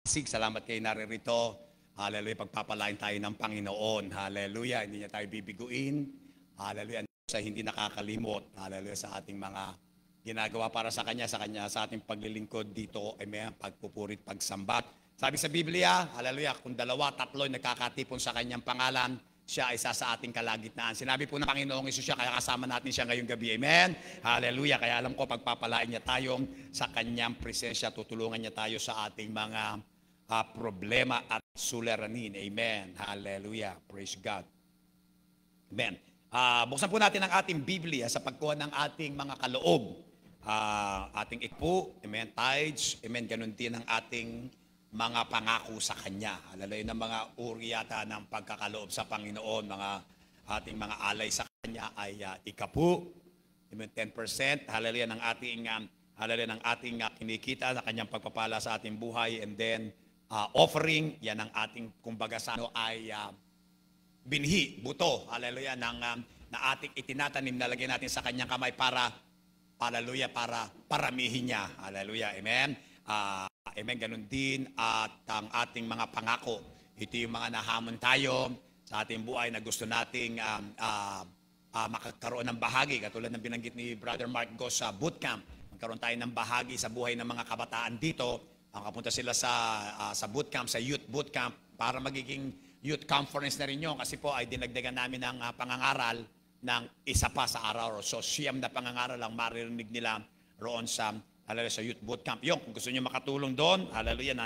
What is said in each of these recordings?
Salamat kayo naririto. Hallelujah. Pagpapalain tayo ng Panginoon. Hallelujah. Hindi niya tayo bibiguin. Hallelujah. Sa hindi nakakalimot. Hallelujah. Sa ating mga ginagawa para sa Kanya, sa ating paglilingkod dito ay may pagpupurit, pagsambat. Sabi sa Biblia, hallelujah, kung dalawa, tatlo ay nagkakatipon sa Kanyang pangalan, siya ay isa sa ating kalagitnaan. Sinabi po ng Panginoong Hesus siya, kaya kasama natin siya ngayong gabi. Amen? Hallelujah. Kaya alam ko, pagpapalain niya tayong sa Kanyang presensya, tutulungan niya tayo sa ating mga problema at suliranin. Amen. Hallelujah. Praise God. Amen. Buksan po natin ang ating Biblia sa pagkuha ng ating mga kaloob. Ating ikpo, amen, tithes, amen, ganun din ang ating mga pangako sa Kanya. Hallelujah, ng mga uri yata ng pagkakaloob sa Panginoon, mga ating mga alay sa Kanya ay ikapu, amen, 10%, hallelujah, ng ating kinikita na Kanyang pagpapala sa ating buhay, and then offering, yan ang ating kumbaga sa ano ay binhi, buto, hallelujah, na ating itinatanim, nalagyan natin sa Kanyang kamay para, hallelujah, para paramihin niya, hallelujah, amen. Amen, ganun din at ang ating mga pangako. Ito yung mga nahamon tayo sa ating buhay na gusto nating makakaroon ng bahagi. Katulad ng binanggit ni Brother Mark Go sa bootcamp. Magkaroon tayo ng bahagi sa buhay ng mga kabataan dito. Kapunta sila sa bootcamp, sa youth bootcamp, para magiging youth conference na rin yun. Kasi po ay dinagdagan namin ng pangangaral ng isa pa sa araw. So siyam na pangangaral ang maririnig nila roon sa hallelujah, sa youth bootcamp. Yung, kung gusto nyo makatulong doon, hallelujah,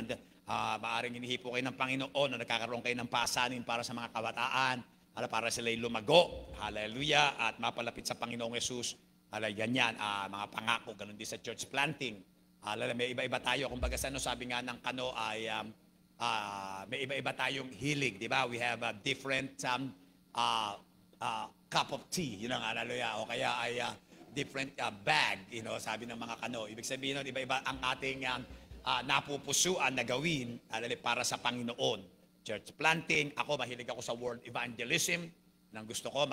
maaaring inihipo kayo ng Panginoon na nagkakaroon kayo ng pasanin para sa mga kabataan, para sila'y lumago, hallelujah, at mapalapit sa Panginoong Hesus. Hallelujah, ganyan, mga pangako, ganun din sa church planting. Hallelujah, may iba-iba tayo. Kung baga sabi nga ng Kano ay may iba-iba tayong hilig, di ba? We have a different cup of tea, yun ang hallelujah, o kaya ay different bag, sabi ng mga Kano. Ibig sabihin nun, iba-iba ang ating napupusuan na gawin para sa Panginoon. Church planting, ako, mahilig ako sa word evangelism, nang gusto ko,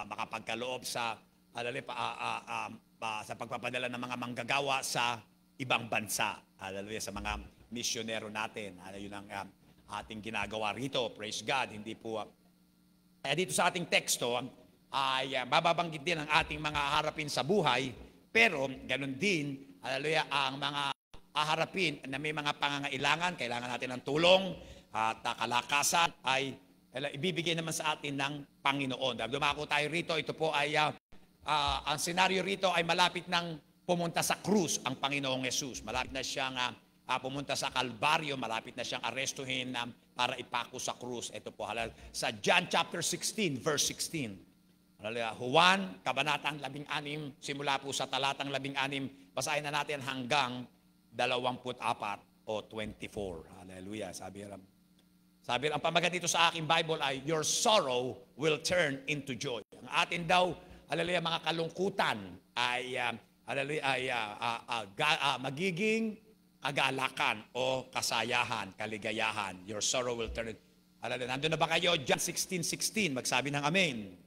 makapagkaloob sa pagpapadala ng mga manggagawa sa ibang bansa. Hallelujah, sa mga misyonero natin. Yun ang ating ginagawa rito. Praise God. Hindi po. Kaya dito sa ating teksto, ay bababanggit din ang ating mga haharapin sa buhay, pero ganun din, hallelujah, ang mga haharapin na may mga pangangailangan, kailangan natin ng tulong at kalakasan, ay ibibigay naman sa atin ng Panginoon. Dahil dumako tayo rito, ito po ay, ang senaryo rito ay malapit nang pumunta sa krus ang Panginoong Hesus. Malapit na siyang pumunta sa Kalbaryo, malapit na siyang arestuhin para ipako sa krus. Ito po, sa John chapter 16, verse 16. Juan, kabanatang 16, simula po sa talatang 16, basahin na natin hanggang 24 o 24. Hallelujah. Sabi ang pamagat dito sa aking Bible ay, your sorrow will turn into joy. Ang atin daw, hallelujah, mga kalungkutan ay, magiging kagalakan o kasayahan, kaligayahan. Your sorrow will turn. Hallelujah. Nandun na ba kayo? John 16:16. Magsabi ng amen.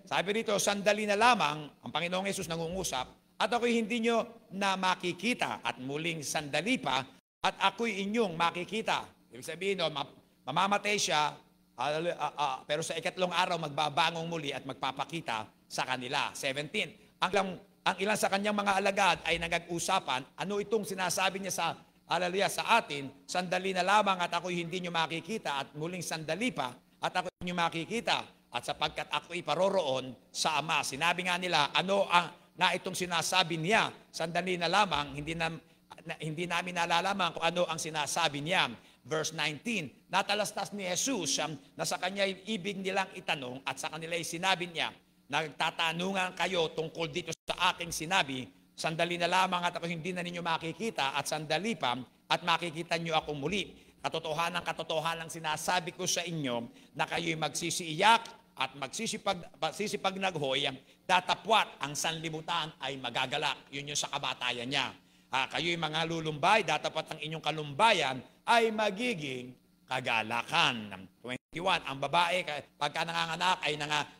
Sabi rito, sandali na lamang, ang Panginoong Hesus nangungusap, at ako'y hindi nyo na makikita, at muling sandali pa, at ako'y inyong makikita. Ibig sabihin, mamamatay siya, pero sa ikatlong araw, magbabangong muli at magpapakita sa kanila. 17. Ang ilan sa kanyang mga alagad ay nag-usapan, ano itong sinasabi niya sa atin, sandali na lamang at ako'y hindi nyo makikita, at muling sandali pa, at ako'y inyo makikita. At sapagkat ako'y paroroon sa Ama. Sinabi nga nila, ano ang na itong sinasabi niya? Sandali na lamang, hindi namin nalalaman kung ano ang sinasabi niya. Verse 19, natalastas ni Jesus na sa kanya ibig nilang itanong, at sa kanila sinabi niya, nagtatanungan kayo tungkol dito sa aking sinabi, sandali na lamang at ako hindi na ninyo makikita, at sandali pa at makikita nyo ako muli. Katotohanan sinasabi ko sa inyo na kayo'y magsisiiyak at magsisipag naghoy, datapwat ang sanlibutan ay magagalak. Yun yung sa kabatayan niya. Kayo'y mga lulumbay, datapwat ang inyong kalumbayan ay magiging kagalakan. 21, ang babae pagka nanganganak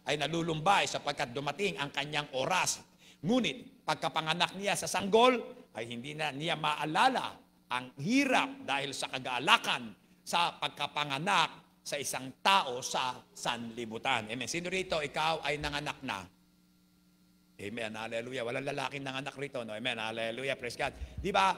ay nalulumbay sapagkat dumating ang kanyang oras. Ngunit pagkapanganak niya sa sanggol ay hindi na niya maalala ang hirap dahil sa kagalakan sa pagkapanganak sa isang tao sa sanlibutan. Amen. Sino rito, ikaw ay nanganak na? Amen. Hallelujah. Walang lalaking nanganak rito. No? Amen. Hallelujah. Praise God. Di ba,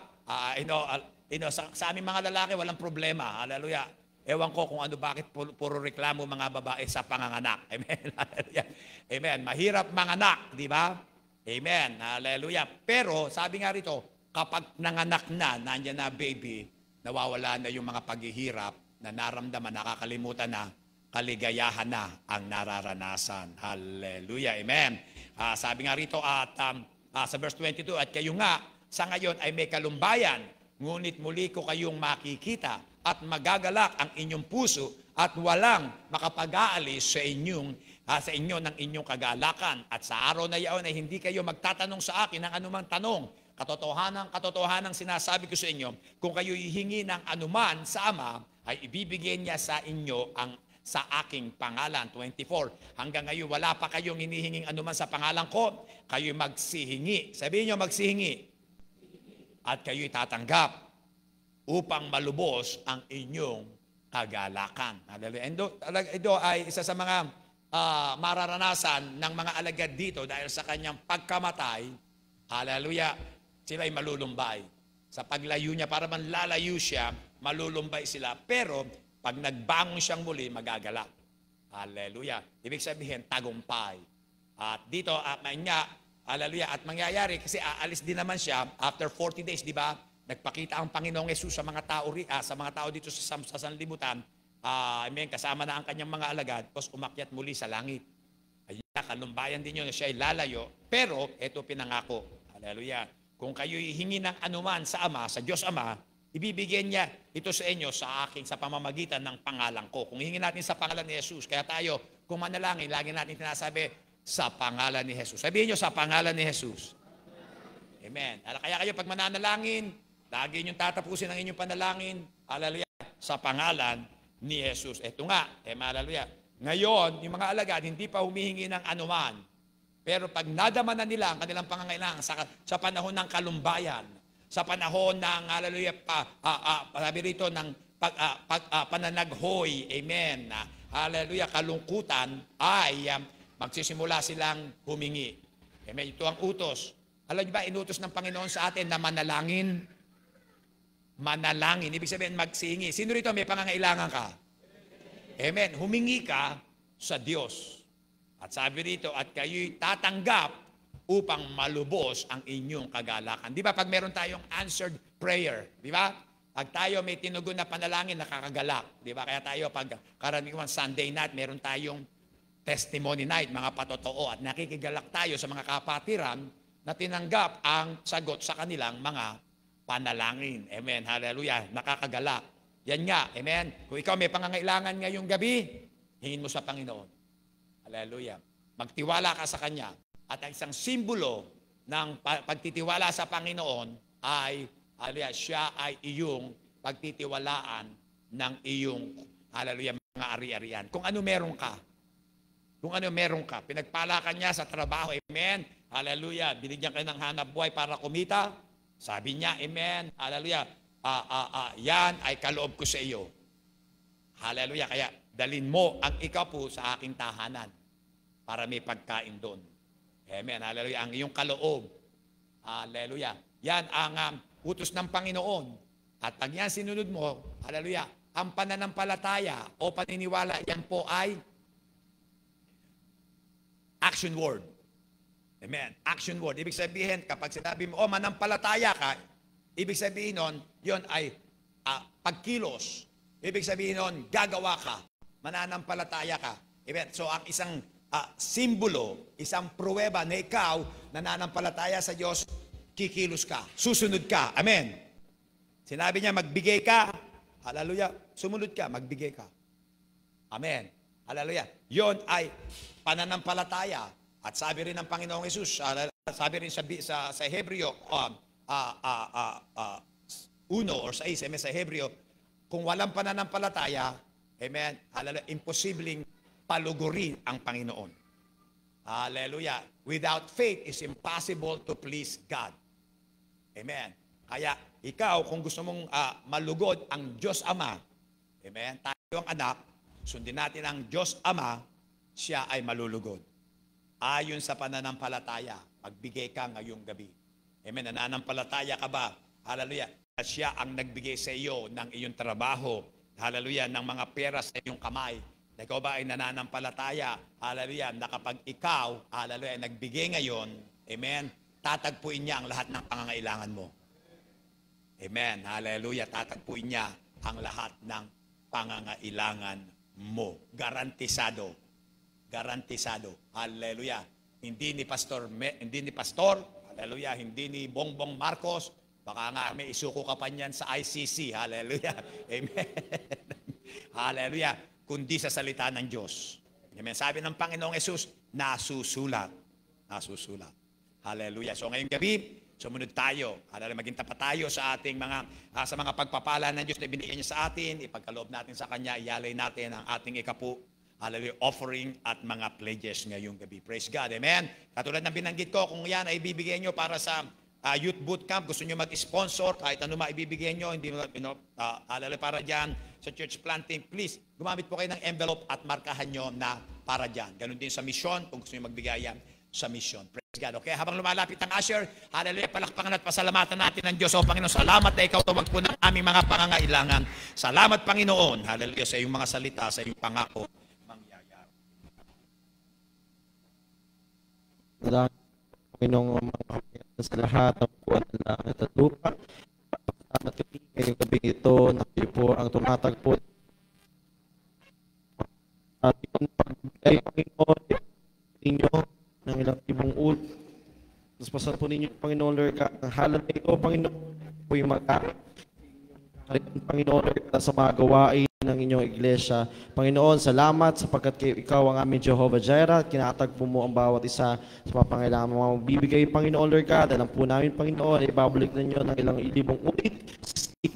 sa aming mga lalaki, walang problema. Hallelujah. Ewan ko kung ano, bakit puro reklamo mga babae sa panganganak. Amen. Hallelujah. Amen. Mahirap manganak, di ba? Amen. Hallelujah. Pero, sabi nga rito, kapag nanganak na, nandiyan na baby, nawawala na yung mga paghihirap na naramdaman, nakakalimutan na, kaligayahan na ang nararanasan. Hallelujah. Amen. Sabi nga rito sa verse 22, at kayo nga sa ngayon ay may kalumbayan, ngunit muli ko kayong makikita at magagalak ang inyong puso at walang makapag-aalis sa inyo ng inyong kagalakan. At sa araw na iyon ay hindi kayo magtatanong sa akin ng anumang tanong. Katotohanan sinasabi ko sa inyo, kung kayo hihingi ng anuman sa Ama, ay ibibigay niya sa inyo sa aking pangalan. 24. Hanggang ngayon, wala pa kayong hinihinging anuman sa pangalan ko, kayo magsihingi. Sabihin niyo, magsihingi. At kayo'y tatanggap upang malubos ang inyong kagalakan. Hallelujah. Ito ay isa sa mga mararanasan ng mga alagad dito dahil sa kanyang pagkamatay. Hallelujah. Sila'y malulumbay. Sa paglayo niya, para man lalayo siya, malulumbay sila. Pero, pag nagbangon siyang muli, magagalak. Hallelujah. Ibig sabihin, tagumpay. At dito, hallelujah, at mangyayari, kasi aalis din naman siya, after 40 days, di ba? Nagpakita ang Panginoong Yesus sa mga tao dito sa sanlibutan. Amen, kasama na ang kanyang mga alagad, tapos umakyat muli sa langit. Ayan, kalumbayan din yun na siya ay lalayo, pero ito pinangako. Hallelujah. Kung kayo hihingi ng anuman sa Ama, sa Diyos Ama, ibibigyan niya ito sa inyo sa pamamagitan ng pangalan ko. Kung hingin natin sa pangalan ni Jesus, kaya tayo, kung manalangin, lagi natin tinasabi, sa pangalan ni Jesus. Sabihin niyo, sa pangalan ni Jesus. Amen. Kaya kayo, pag mananalangin, lagi niyong tatapusin ang inyong panalangin, hallelujah, sa pangalan ni Jesus. Ito nga, hallelujah. Ngayon, yung mga alagad, hindi pa humihingi ng anuman. Pero pag nadama na nila ang kanilang pangangailangan sa panahon ng kalumbayan, sa panahon ng, hallelujah, sabi rito, ng pananaghoy, amen, hallelujah, kalungkutan, ay magsisimula silang humingi. Amen, ito ang utos. Alam niyo ba, inutos ng Panginoon sa atin na manalangin? Manalangin, ibig sabihin magsihingi. Sino rito may pangangailangan ka? Amen, humingi ka sa Diyos. At sabi rito, at kayo'y tatanggap upang malubos ang inyong kagalakan. Di ba pag meron tayong answered prayer, di ba? Pag tayo may tinugon na panalangin, nakakagalak. Di ba? Kaya tayo pag karaniwan Sunday night, meron tayong testimony night, mga patotoo, at nakikigalak tayo sa mga kapatiran na tinanggap ang sagot sa kanilang mga panalangin. Amen. Hallelujah. Nakakagalak. Yan nga. Amen. Kung ikaw may pangangailangan ngayong gabi, hingin mo sa Panginoon. Hallelujah. Magtiwala ka sa Kanya. At ang isang simbolo ng pagtitiwala sa Panginoon ay, hallelujah, siya ay iyong pagtitiwalaan ng iyong, hallelujah, mga ari-arian. Kung ano meron ka. Kung ano meron ka. Pinagpala ka niya sa trabaho. Amen. Hallelujah. Binigyan ka ng hanap buhay para kumita. Sabi niya, amen. Hallelujah. Yan ay kaloob ko sa iyo. Hallelujah. Kaya dalin mo ang ikaw sa aking tahanan para may pagkain doon. Amen. Hallelujah. Ang iyong kaloob. Hallelujah. Yan ang utos ng Panginoon. At pag yan sinunod mo, hallelujah, ang pananampalataya o paniniwala, yan po ay action word. Amen. Action word. Ibig sabihin, kapag sinabi mo, manampalataya ka, ibig sabihin nun, yun ay pagkilos. Ibig sabihin nun, gagawa ka. Mananampalataya ka. Amen. So, ang isang simbolo, isang pruweba na ikaw, nananampalataya sa Diyos, kikilos ka. Susunod ka. Amen. Sinabi niya, magbigay ka. Hallelujah. Sumunod ka, magbigay ka. Amen. Hallelujah. Yon ay pananampalataya. At sabi rin ng Panginoong Hesus, sabi rin sa Hebreo 1 or 6, sa Hebreo, kung walang pananampalataya, amen, hallelujah, imposibleng palugurin ang Panginoon. Hallelujah. Without faith, it's impossible to please God. Amen. Kaya, ikaw, kung gusto mong malugod ang Diyos Ama, amen, tayo ang anak, sundin natin ang Diyos Ama, siya ay malulugod. Ayon sa pananampalataya, magbigay ka ngayong gabi. Amen, nananampalataya ka ba? Hallelujah. At siya ang nagbigay sa iyo ng iyong trabaho. Hallelujah, ng mga pera sa iyong kamay. Ikaw ba ay nananampalataya? Hallelujah, na kapag ikaw, hallelujah, nagbigay ngayon, amen, tatagpuin niya ang lahat ng pangangailangan mo. Amen, hallelujah, tatagpuin niya ang lahat ng pangangailangan mo. Garantisado. Garantisado. Hallelujah. Hindi ni Pastor, hallelujah, hindi ni Bongbong Marcos, baka nga may isuko ka pa niyan sa ICC. Hallelujah. Amen. Hallelujah. Kundi sa salita ng Diyos. Amen. Sabi ng Panginoong Yesus, nasusulat. Nasusulat. Hallelujah. So ngayong gabi, sumunod tayo. Hallelujah. Maging tapat tayo sa ating sa mga pagpapala ng Diyos na binigyan niya sa atin. Ipagkaloob natin sa Kanya. Ialay natin ang ating ikapu. Hallelujah. Offering at mga pledges ngayong gabi. Praise God. Amen. Katulad ng binanggit ko, kung yan ay ibibigay nyo para sa youth boot camp, gusto nyo mag-sponsor, kahit ano maibibigay nyo, hindi hallelujah, para dyan sa church planting, please, gumamit po kayo ng envelope at markahan nyo na para dyan. Ganon din sa mission, kung gusto nyo magbigay yan sa mission. Praise God. Okay, habang lumalapit ang usher, hallelujah, palakpakan at pasalamatan natin ng Diyos. O Panginoon, salamat na ikaw tuwag po ng aming mga pangangailangan. Salamat, Panginoon, hallelujah, sa iyong mga salita, sa iyong pangako. Panginoong sa lahat ng buwan ng langit at lupa. Salamat kami ngayong gabi ito na kayo po ang tumatagpo. At yung pagbigay, Panginoon, ninyo ng ilang ibang ulo. Tapos pasan po ninyo, Panginoon, Lord, ang halal na ito, Panginoon, po yung mag-aari. Panginoon, Lord, sa mga gawain ng inyong iglesia. Panginoon, salamat sapagkat ikaw ang aming Jehovah Jireh. Kinatagpo mo ang bawat isa sa mga pangailangan mo bibigay, Panginoon, Lord God. Alam po namin, Panginoon, ibabalik ninyo ng ilang libong ulit,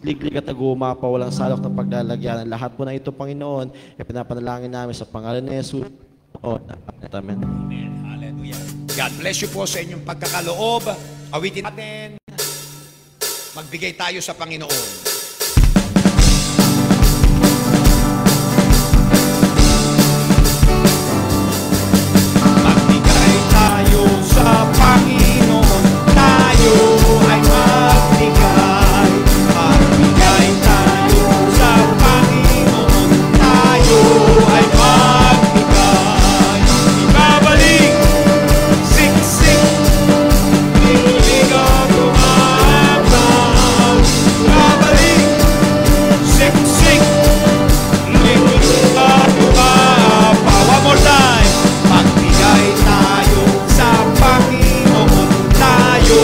liglig at aguma pa, walang salok ng paglalagyan. Lahat po na ito, Panginoon, pinapanalangin namin sa pangalan ni Jesus. Amen. Amen. Hallelujah. God bless you po sa inyong pagkakaloob. Awitin natin. Magbigay tayo sa Panginoon. Sa Panginoon, tayo ay magbigay. Magbigay tayo sa Panginoon, tayo ay magbigay. Ibabalik, siksik, ligaw, tumapaw. Ibabalik, siksik, ligaw, tumapaw. One more time. Magbigay tayo sa Panginoon, tayo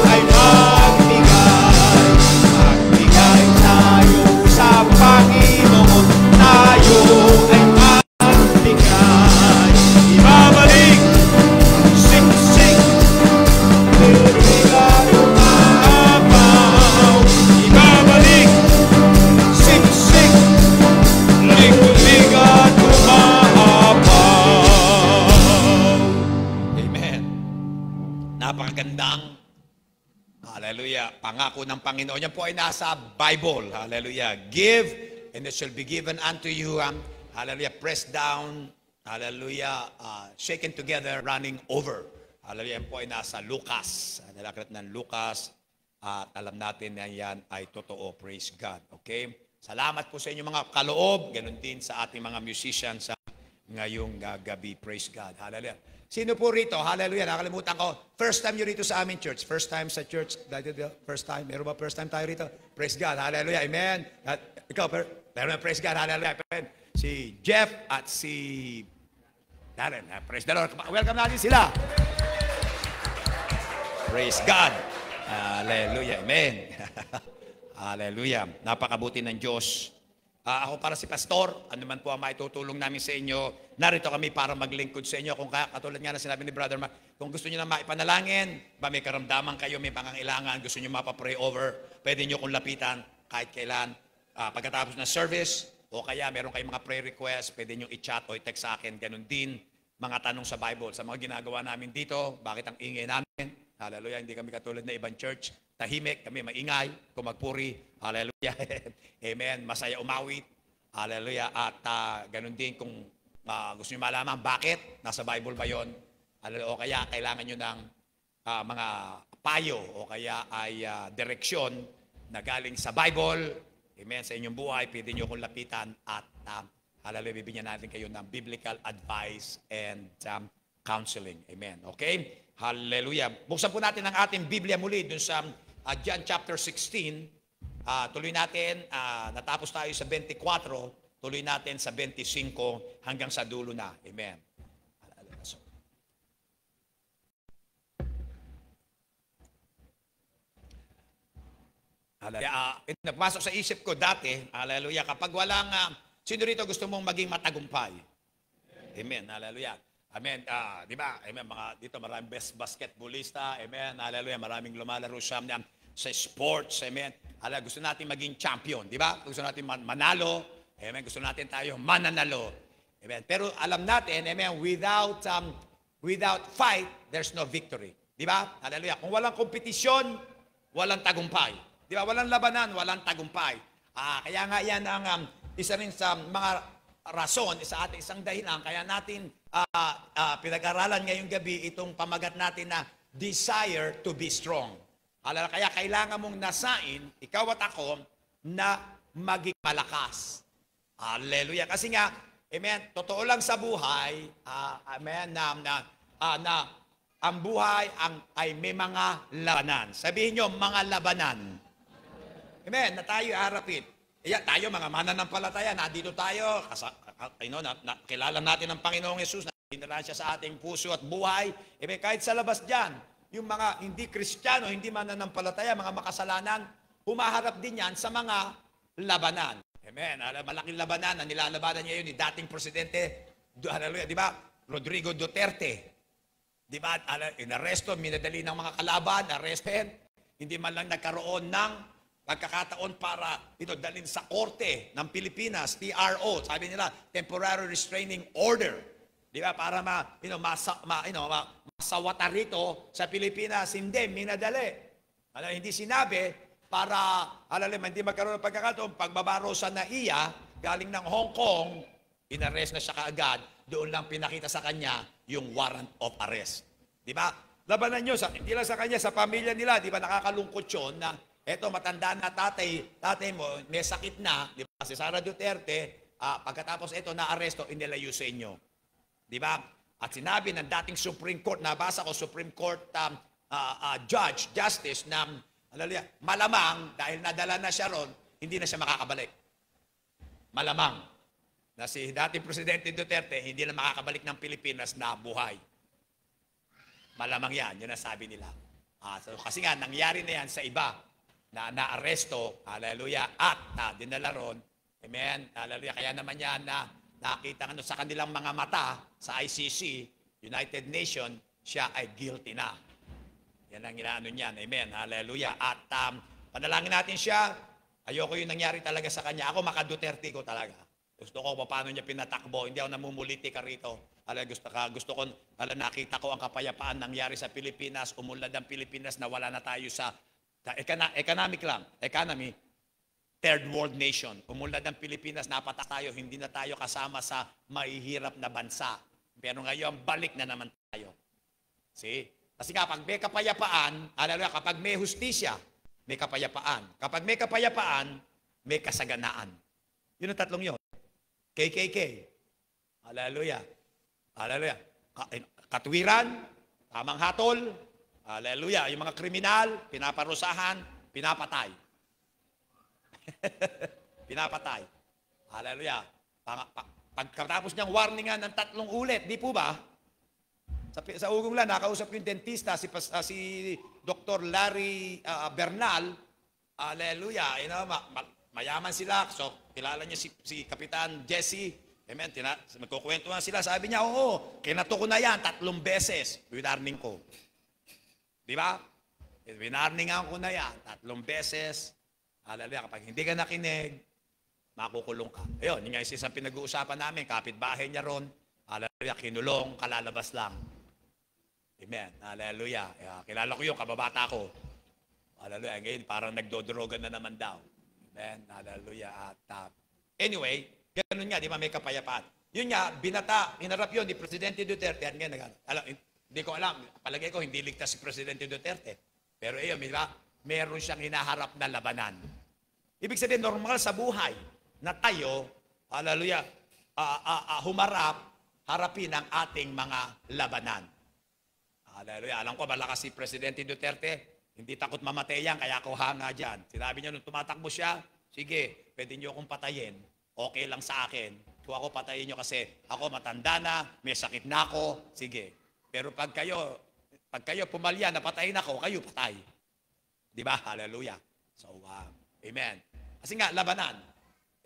ay magbigay. Magbigay tayo sa Panginoon, tayo ay magbigay. Ibabalik, siksik, ligaw, tumapaw. Ibabalik, siksik, ligaw, tumapaw. Napakagandang, hallelujah, pangako ng Panginoon. Yan po ay nasa Bible. Hallelujah. Give, and it shall be given unto you. Hallelujah. Pressed down. Hallelujah. Shaken together, running over. Hallelujah. Yan po ay nasa Lucas. Nilaklat ng Lucas. At alam natin na yan ay totoo. Praise God. Okay? Salamat po sa inyong mga kaloob. Ganon din sa ating mga musicians sa ngayong gabi. Praise God. Hallelujah. Sino po rito? Hallelujah. Nakalimutan ko. First time nyo rito sa aming church. First time sa church. First time. Meron ba first time tayo rito? Praise God. Hallelujah. Amen. At ikaw, meron na praise God. Hallelujah. Si Jeff at si Darren. Praise the Lord. Welcome natin sila. Praise God. Hallelujah. Amen. Hallelujah. Napakabuti ng Diyos. Ako para si Pastor, ano man po ang maitutulong namin sa inyo, narito kami para maglingkod sa inyo. Kung katulad nga na sinabi ni Brother Mark, kung gusto niyo na maipanalangin, may karamdaman kayo, may pangangailangan, gusto niyo mapapray over, pwede niyo kung lapitan kahit kailan. Pagkatapos ng service, o kaya meron kayong mga prayer request, pwede niyo i-chat o i-text sa akin. Ganun din, mga tanong sa Bible. Sa mga ginagawa namin dito, bakit ang ingay namin? Hallelujah, hindi kami katulad na ibang church. tahimik, kami maingay, kung magpuri. Hallelujah. Amen. Masaya umawit. Hallelujah. At ganun din kung gusto niyo malaman bakit, nasa Bible ba yun? O kaya kailangan nyo ng mga payo o kaya ay direksyon na galing sa Bible. Amen. Sa inyong buhay, pwede nyo kong lapitan at hallelujah, bibigyan natin kayo ng biblical advice and counseling. Amen. Okay? Hallelujah. Buksan po natin ang ating Biblia muli dun sa John chapter 16. Tuloy natin, natapos tayo sa 24, tuloy natin sa 25 hanggang sa dulo na. Amen. Ito napasok sa isip ko dati, hallelujah, kapag walang, sino rito gusto mong maging matagumpay? Amen, hallelujah. Amen, di ba? Amen, dito maraming best basketballista, amen, hallelujah, maraming lumalaro sa sports, amen. Gusto natin maging champion, di ba? Gusto natin manalo, amen, gusto natin tayo mananalo. Amen. Pero alam natin, amen, without fight, there's no victory. Di ba? Hallelujah. Kung walang kompetisyon, walang tagumpay. Di ba? Walang labanan, walang tagumpay. Kaya nga yan ang isa rin sa mga rason, sa ating isang dahilan, kaya natin pinag-aralan ngayong gabi itong pamagat natin na desire to be strong. Kaya kailangan mong nasain, ikaw at ako, na maging malakas. Hallelujah. Kasi nga, amen, totoo lang sa buhay, amen, na ang buhay ay may mga labanan. Sabihin nyo, mga labanan. Amen, na tayo harapin. Tayo mga mananampalataya, nandito tayo, kilala natin ang Panginoong Yesus, dinala siya sa ating puso at buhay. Amen, kahit sa labas dyan, yung mga hindi Kristiyano, hindi mananampalataya, mga makasalanan, humaharap din yan sa mga labanan. Amen. Malaking labanan na nilalabanan niya yun ni dating presidente, di ba? Rodrigo Duterte. Di ba? Inaresto, minadali ng mga kalaban, arrested. Hindi man lang nagkaroon ng pagkakataon para dalhin sa korte ng Pilipinas, TRO, sabi nila, Temporary Restraining Order. Di ba? Para masawata rito sa Pilipinas, hindi, minadali. Hindi sinabi, para, hindi magkaroon ng pagkakataon, pagbabaro sa NAIA, galing ng Hong Kong, inarrest na siya kaagad, doon lang pinakita sa kanya yung warrant of arrest. Di ba? Labanan nyo, hindi lang sa kanya, sa pamilya nila, di ba nakakalungkot yun na, eto matanda na tatay mo, may sakit na, di ba? Si Sara Duterte, pagkatapos ito na-arresto, inilayo sa inyo. Di ba? At sinabi ng dating Supreme Court, nabasa ko Supreme Court Justice na malamang, dahil nadala na siya ron, hindi na siya makakabalik. Malamang na si dating Presidente Duterte hindi na makakabalik ng Pilipinas na buhay. Malamang yan, yun ang sabi nila. Kasi nga, nangyari na yan sa iba na naaresto, hallelujah, at dinala ron, amen, hallelujah, kaya naman yan na nakita sa kanilang mga mata sa ICC, United Nations, siya ay guilty na. Yan ang inaano niyan. Amen. Hallelujah. At panalangin natin siya. Ayoko yung nangyari talaga sa kanya. Ako maka-Duterte ko talaga. Gusto ko paano niya pinatakbo. Hindi ako namumuliti ka rito. Gusto ko, nakita ko ang kapayapaan nangyari sa Pilipinas. Umunlad ang Pilipinas na wala na tayo sa economic lang. Economy. Third world nation. Umunlad ang Pilipinas. Napatak tayo. Hindi na tayo kasama sa mahihirap na bansa. Pero ngayon, balik na naman tayo. See? Kasi kapag may kapayapaan, kapag may hustisya, may kapayapaan. Kapag may kapayapaan, may kasaganaan. Yun ang tatlong yun. KKK. Hallelujah. Hallelujah. Katwiran, tamang hatol, hallelujah. Yung mga kriminal, pinaparusahan, pinapatay. Pinapatay. Hallelujah. Pagkatapos niyang warningan ng 3 ulit, di po ba? Sa ugong lang, nakausap yung dentista, si Dr. Larry Bernal, hallelujah, mayaman sila, so kilala niya si Kapitan Jesse, amen, magkukwento na sila, sabi niya, oo, kinato ko na yan 3 beses, winarning ko. Di ba? Winarningan ko na yan 3 beses, hallelujah, kapag hindi ka nakinig, makukulong ka. Ayun, yung isang pinag-uusapan namin, kapitbahay niya ron, hallelujah, kinulong, kalalabas lang. Amen. Hallelujah. Kilala ko yung kababata ko. Hallelujah. Ngayon, parang nagdodroga na naman daw. Amen. Hallelujah. At anyway, ganun nga, di ba, may kapayapaan. Yun nga, hinarap yun ni Presidente Duterte. At ngayon, hindi ko alam, palagay ko, hindi ligtas si Presidente Duterte. Pero ayun, di ba, meron siyang hinaharap na labanan. Ibig sabihin, normal sa buhay na tayo, hallelujah, harapin ang ating mga labanan. Hallelujah. Alam ko, malakas si Presidente Duterte. Hindi takot mamatay yan, kaya ako hanga dyan. Sinabi niya, nung tumatakbo siya, sige, pwede niyo akong patayin. Okay lang sa akin. Kung ako patayin niyo kasi ako matanda na, may sakit na ako, sige. Pero pag kayo pumalya, napatayin ako, kayo patay. Di ba? Hallelujah. So, amen. Kasi nga, labanan.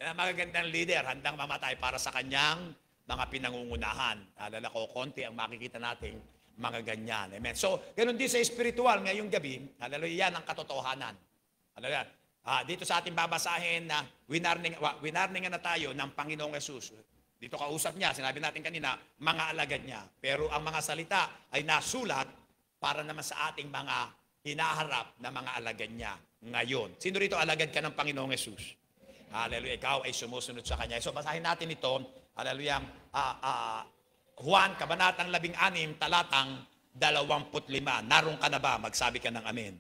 Yan ang magagandang leader, handang mamatay para sa kanyang mga pinangungunahan. Alala ko, konti ang makikita nating mga ganyan. Amen. So, ganun din sa spiritual ngayong gabi. Hallelujah, yan ang katotohanan. Hallelujah. Dito sa ating babasahin na winarningan na tayo ng Panginoong Yesus. Dito kausap niya, sinabi natin kanina, mga alagad niya. Pero ang mga salita ay nasulat para naman sa ating mga hinaharap na mga alagad niya ngayon. Sino rito alagad ka ng Panginoong Yesus? Hallelujah. Ikaw ay sumusunod sa Kanya. So, basahin natin ito. Hallelujah. Juan, Kabanatang 16, talatang 25. Naroon ka na ba? Magsabi ka ng amen.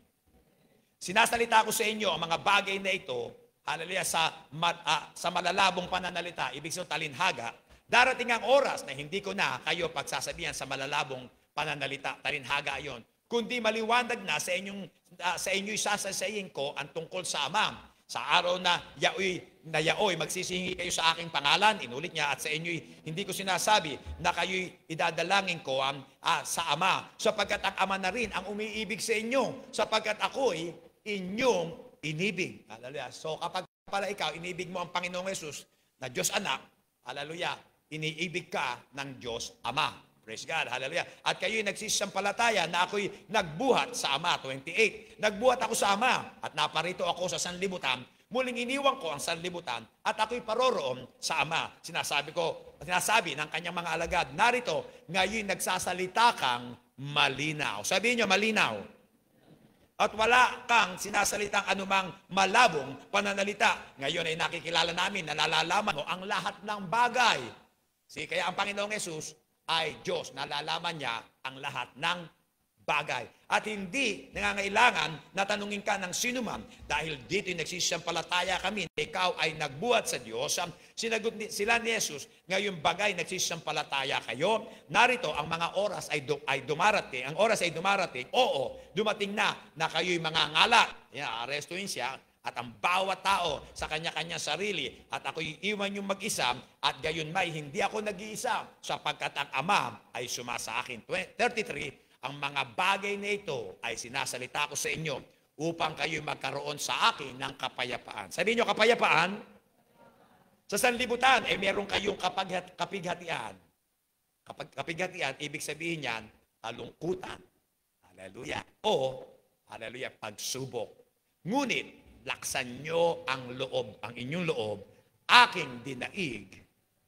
Sinasalita ko sa inyo ang mga bagay na ito, hallelujah, sa malalabong pananalita, ibig sabihin talinhaga, darating ang oras na hindi ko na kayo pagsasabihan sa malalabong pananalita, talinhaga ayon, kundi maliwanag na sa inyo'y sasasayin ko ang tungkol sa Ama. Sa araw na yaoy, magsisihingi kayo sa aking pangalan, inulit niya, at sa inyo'y hindi ko sinasabi na kayo'y idadalangin ko sa Ama, sapagkat ang Ama na rin ang umiibig sa inyo, sapagkat ako'y inyong inibig. Hallelujah. So kapag pala ikaw, inibig mo ang Panginoong Yesus na Diyos Anak, hallelujah, iniibig ka ng Diyos Ama. Praise God. Hallelujah. At kayo'y nagsisampalataya na ako'y nagbuhat sa Ama. 28. Nagbuhat ako sa Ama at naparito ako sa sanlibutan. Muling iniwan ko ang sanlibutan at ako'y paroroon sa Ama. Sinasabi ng kanyang mga alagad, narito, ngayon nagsasalita kang malinaw. Sabihin niyo, malinaw. At wala kang sinasalitang anumang malabong pananalita. Ngayon ay nakikilala namin, nalalaman mo ang lahat ng bagay. Kaya ang Panginoong Yesus ay Diyos, nalalaman niya ang lahat ng bagay. At hindi nangangailangan na tanungin ka ng sinuman dahil dito'y nagsisampalataya kami na ikaw ay nagbuhat sa Diyos. Sinagot sila ni Jesus, ngayong bagay nagsisampalataya kayo. Narito ang mga oras ay dumarating. Ang oras ay dumarating. Oo, dumating na kayo'y mangangala. Arestuin siya. At ang bawat tao sa kanya-kanyang sarili, at ako'y iwan yung mag-isa, at gayon may hindi ako nag-iisa, sapagkat ang Ama ay sumasa akin. 33, ang mga bagay na ito ay sinasalita ko sa inyo, upang kayo magkaroon sa akin ng kapayapaan. Sabihin nyo, kapayapaan? Sa sanlibutan, meron kayong kapighatian. Kapighatian, ibig sabihin yan, kalungkutan. Hallelujah. O, hallelujah, pagsubok. Ngunit, laksan nyo ang inyong loob, aking dinaig,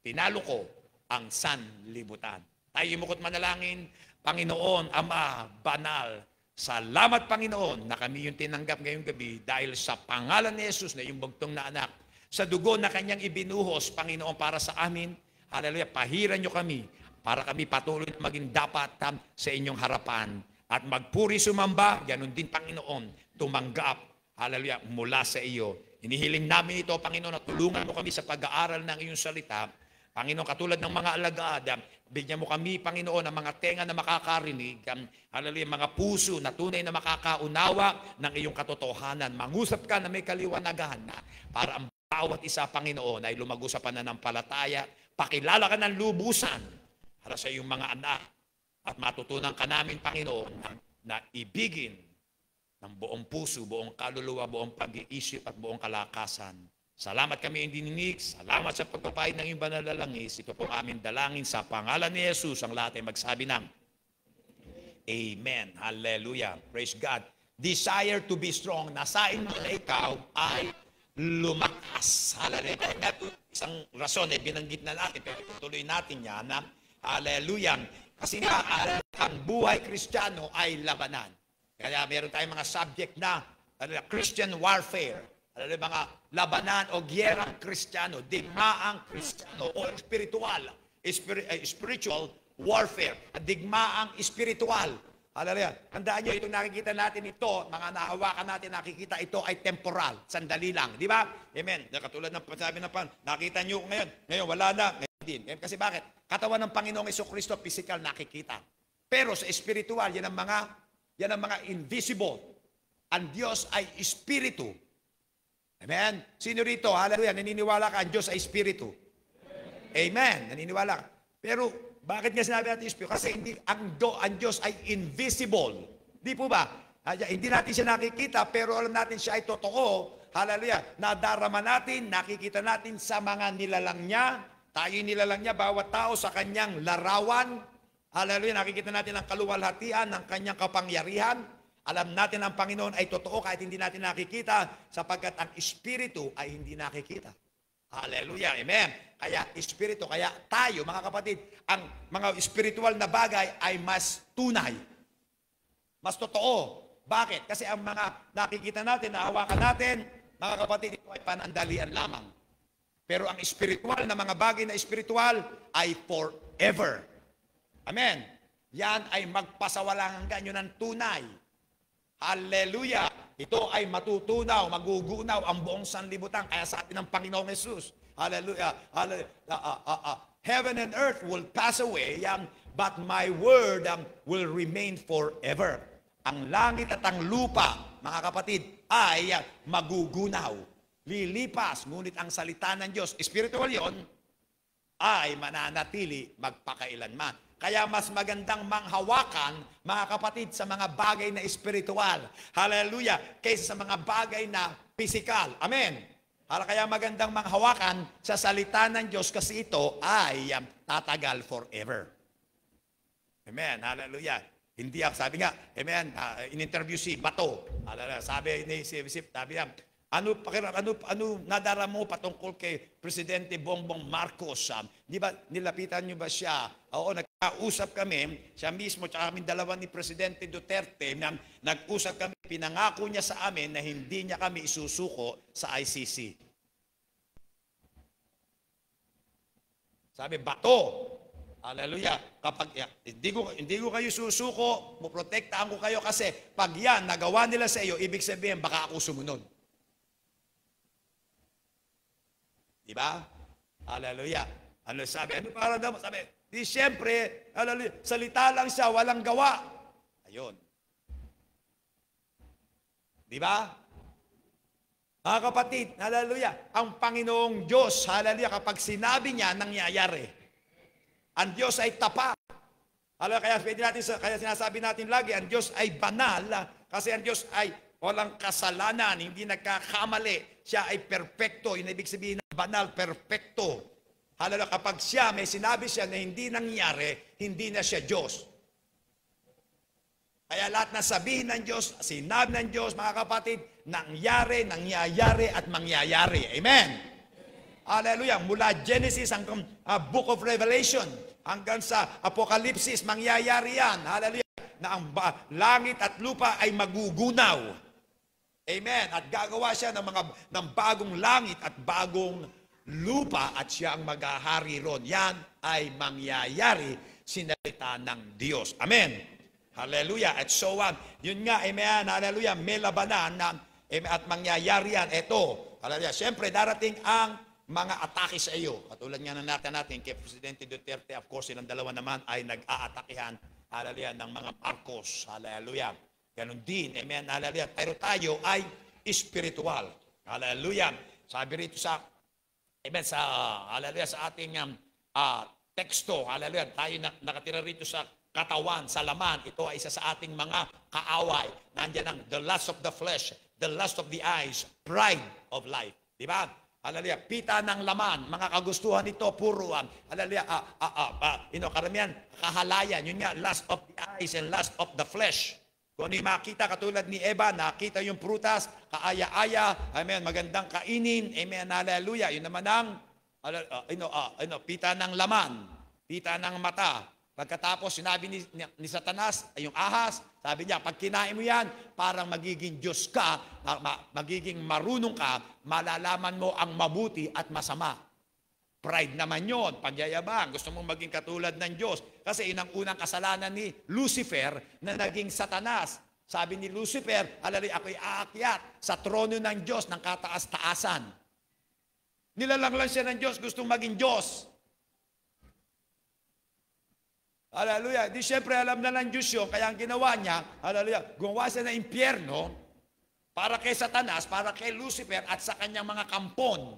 tinalo ko ang sanlibutan. Tayo mukot manalangin, Panginoon, Ama, banal, salamat Panginoon na kami yung tinanggap ngayong gabi dahil sa pangalan ni Jesus na yung bugtong na anak, sa dugo na kanyang ibinuhos, Panginoon, para sa amin, hallelujah, pahiran nyo kami para kami patuloy na maging dapat sa inyong harapan at magpuri sumamba, ganun din Panginoon, tumanggap, hallelujah, mula sa iyo. Hinihiling namin ito, Panginoon, na tulungan mo kami sa pag-aaral ng iyong salita. Panginoon, katulad ng mga alagad, bigyan mo kami, Panginoon, ng mga tenga na makakarinig, hallelujah, mga puso na tunay na makakaunawa ng iyong katotohanan. Mangusap ka na may kaliwanagan na para ang bawat isa, Panginoon, ay lumago sa pananampalataya. Pakilala ka ng lubusan para sa iyong mga anak at matutunan ka namin, Panginoon, na ibigin ng buong puso, buong kaluluwa, buong pag-iisip at buong kalakasan. Salamat kami indininig, salamat sa pagpapahid ng iyong banal na langis. Ito po aming dalangin sa pangalan ni Jesus. Ang lahat ay magsabi ng Amen. Hallelujah. Praise God. Desire to be strong. Nasain mo na ikaw ay lumakas. Hallelujah. Isang rason binanggit na natin, pero tuloy natin yan na hallelujah. Kasi nga, ang buhay Kristiyano ay labanan. Kaya meron tayong mga subject na Christian warfare, mga labanan o giyerang Kristiyano, digmaang Kristiyano o spiritual warfare, digmaang spiritual. Hallelujah. Tandaan nyo, itong nakikita natin ito, mga nahawakan natin, nakikita ito ay temporal, sandali lang. Di ba? Amen. Katulad ng sabi ng nakita nyo ngayon wala na, ngayon din. Kasi bakit? Katawan ng Panginoong Jesucristo, physical, nakikita. Pero sa spiritual, yan ang mga invisible. Ang Diyos ay espiritu. Amen? Sino rito? Hallelujah. Naniniwala ka, ang Diyos ay espiritu. Amen. Naniniwala ka. Pero, bakit nga sinabi natin espiritu? Kasi ang Diyos ay invisible. Di po ba? Hindi natin siya nakikita, pero alam natin siya ay totoo. Hallelujah. Nadarama natin, nakikita natin sa mga nilalang niya. Tayo nilalang niya, bawat tao sa kanyang larawan. Hallelujah. Nakikita natin ang kaluwalhatian ng kanyang kapangyarihan. Alam natin ang Panginoon ay totoo kahit hindi natin nakikita sapagkat ang Espiritu ay hindi nakikita. Hallelujah. Amen. Kaya Espiritu, kaya tayo mga kapatid, ang mga espiritual na bagay ay mas tunay. Mas totoo. Bakit? Kasi ang mga nakikita natin, nahawakan natin, mga kapatid, ito ay panandalian lamang. Pero ang espiritual na mga bagay na espiritual ay forever. Amen. Yan ay magpasawalang hanggan yun ng tunay. Hallelujah! Ito ay matutunaw, magugunaw ang buong sanlibutan. Kaya sabi ng Panginoong Jesus, hallelujah, hallelujah, heaven and earth will pass away, but my word will remain forever. Ang langit at ang lupa, mga kapatid, ay magugunaw. Lilipas, ngunit ang salita ng Diyos, spiritual yon, ay mananatili magpakailanman. Kaya mas magandang manghawakan, mga kapatid, sa mga bagay na espiritual. Hallelujah! Kaysa sa mga bagay na physical. Amen! Kaya magandang manghawakan sa salita ng Diyos kasi ito ay tatagal forever. Amen! Hallelujah! Hindi sabi nga, amen, in-interview si Bato. Sabi ni Sip, sabi niya, ano nadara mo patungkol kay Presidente Bongbong Marcos? Di ba, nilapitan niyo ba siya? Oo, nag-usap kami, siya mismo, tsaka kami dalawa ni Presidente Duterte, nag-usap kami, pinangako niya sa amin na hindi niya kami isusuko sa ICC. Sabi, Bato, hallelujah, kapag hindi ko kayo susuko, muprotektahan ko kayo kasi pag yan, nagawa nila sa iyo, ibig sabihin, baka ako sumunod. Diba? Hallelujah. Ano sabi? Ano para daw? Sabi, di siyempre, hallelujah, salita lang siya, walang gawa. Ayun. Diba? Mga kapatid, hallelujah, ang Panginoong Diyos, hallelujah, kapag sinabi niya, nangyayari. Ang Diyos ay tapat. Hallelujah, kaya sinasabi natin lagi, ang Diyos ay banal, kasi ang Diyos ay walang kasalanan, hindi nagkakamali. Siya ay perfecto. Yung ibig sabihin ng banal, perfecto. Hallelujah, kapag siya, may sinabi siya na hindi nangyari, hindi na siya Diyos. Kaya lahat na sabihin ng Diyos, sinabi ng Diyos, mga kapatid, nangyari, nangyayari, at mangyayari. Amen. Hallelujah. Mula Genesis hanggang Book of Revelation, hanggang sa Apocalypse, mangyayari yan. Hallelujah. Na ang langit at lupa ay magugunaw. Amen. At gagawa siya ng bagong langit at bagong lupa at siya ang maghahari ron. Yan ay mangyayari, sinalita ng Diyos. Amen. Hallelujah. At so on. Yun nga, amen. Hallelujah. May labanan na, at mangyayari yan. Ito. Hallelujah. Siyempre, darating ang mga atake sa iyo. Katulad nga na natin kay Presidente Duterte, of course, silang dalawa naman ay nag-aatakihan. Hallelujah. Ng mga Marcos. Hallelujah. Ganon din, amen, hallelujah. Pero tayo ay spiritual. Hallelujah. Sabi rito sa, amen, hallelujah, sa ating teksto, hallelujah, tayo nakatira rito sa katawan, sa laman. Ito ay isa sa ating mga kaaway. Nandiyan ang the lust of the flesh, the lust of the eyes, pride of life. Di ba? Hallelujah. Pita ng laman, mga kagustuhan nito, puro, hallelujah, karamihan, kahalayan. Yun nga, lust of the eyes and lust of the flesh. Kung hindi makita, katulad ni Eva, nakita yung prutas, kaaya-aya, amen, magandang kainin, amen, hallelujah. Yun naman ang, pita ng laman, pita ng mata. Pagkatapos, sinabi ni Satanas, yung ahas, Sabi niya, pag kinain mo yan, parang magiging Diyos ka, magiging marunong ka, malalaman mo ang mabuti at masama. Pride naman yon, pagyayabang, gusto mong maging katulad ng Diyos. Kasi yun ang unang kasalanan ni Lucifer na naging Satanas. Sabi ni Lucifer, ako'y aakyat sa trono ng Diyos ng kataas-taasan. Nilalang lang siya ng Diyos, gustong maging Diyos. Hallelujah. Di syempre alam na ng Diyos yun, kaya ang ginawa niya, hallelujah, gumawa siya ng impyerno para kay Satanas, para kay Lucifer at sa kanyang mga kampon.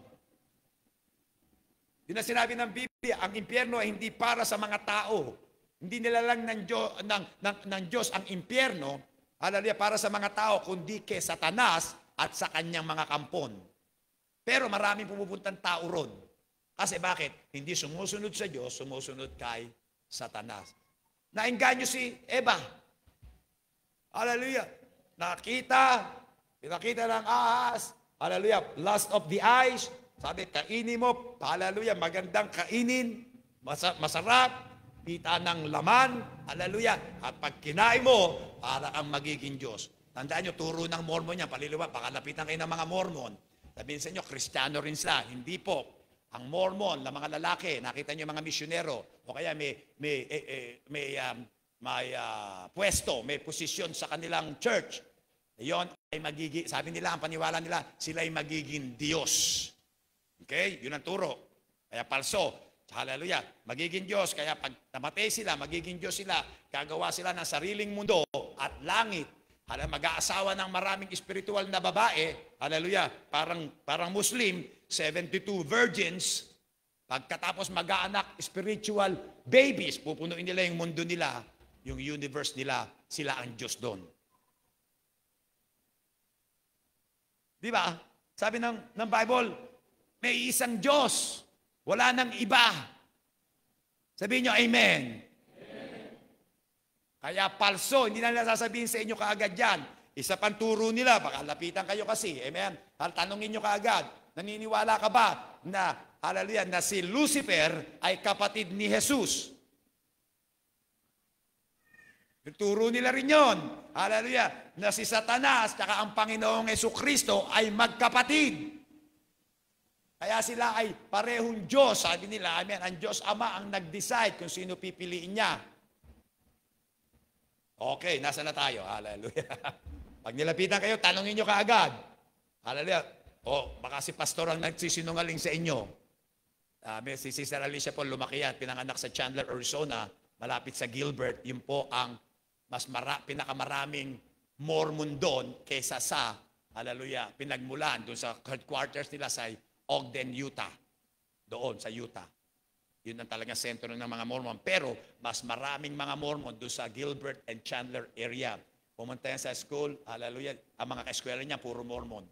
Yun na sinabi ng Biblia, ang impyerno ay hindi para sa mga tao. Hindi nilalang ng Diyos ang impyerno, hallelujah, para sa mga tao, kundi kay Satanas at sa kanyang mga kampon. Pero maraming pumupuntang tao ron. Kasi bakit? Hindi sumusunod sa Diyos, sumusunod kay Satanas. Naengganyo si Eva. Hallelujah. Pinakita ng ahas. Hallelujah. Lust of the eyes. Sabi, kainin mo. Hallelujah. Magandang kainin. Masarap. Kita ng laman. Hallelujah. At pag kinain mo, para kang magiging Diyos. Tandaan nyo, turo ng Mormon yan. Paliliwa, pakalapitan kayo ng mga Mormon. Sabihin sa inyo, Kristiyano rin sila. Hindi po. Ang Mormon, na mga lalaki, nakita niyo mga misyonero, o kaya may pwesto, may posisyon sa kanilang church. Iyon ay magiging, sabi nila, ang paniwala nila, sila ay magiging Diyos. Okay? Yun ang turo. Kaya palso. Hallelujah. Magiging Diyos. Kaya pag namatay sila, magiging Diyos sila. Gagawa sila ng sariling mundo at langit. Mag-aasawa ng maraming espiritual na babae. Hallelujah. Parang Muslim, 72 virgins. Pagkatapos mag-aanak, spiritual babies, pupunuin nila yung mundo nila, yung universe nila, sila ang Diyos doon. Di ba? Sabi ng Bible, may isang Diyos. Wala nang iba. Sabihin nyo, Amen. Kaya palso, hindi na nila sasabihin sa inyo kaagad yan. Isa pang turo nila, baka lapitan kayo kasi. Amen? Tanungin nyo kaagad, naniniwala ka ba na, hallelujah, na si Lucifer ay kapatid ni Jesus? Turo nila rin yun. Hallelujah, na si Satanas at ang Panginoong Jesucristo ay magkapatid. Kaya sila ay parehong Diyos. Sabi nila, amen, ang Diyos Ama ang nag-decide kung sino pipiliin niya. Okay, nasa na tayo? Hallelujah. Pag nilapitan kayo, tanongin nyo kaagad. Hallelujah. Baka si pastor ang nagsisinungaling sa inyo. Si Sister Alicia po lumaki yan, pinanganak sa Chandler, Arizona, malapit sa Gilbert. Yun po ang pinakamaraming Mormon doon kesa sa, hallelujah, pinagmulan doon sa headquarters nila sa Ogden, Utah. Doon sa Utah. Yun ang talagang sentro ng mga Mormon. Pero mas maraming mga Mormon doon sa Gilbert and Chandler area. Pumunta yan sa school, hallelujah, ang mga ka-eskwela niya, puro Mormon.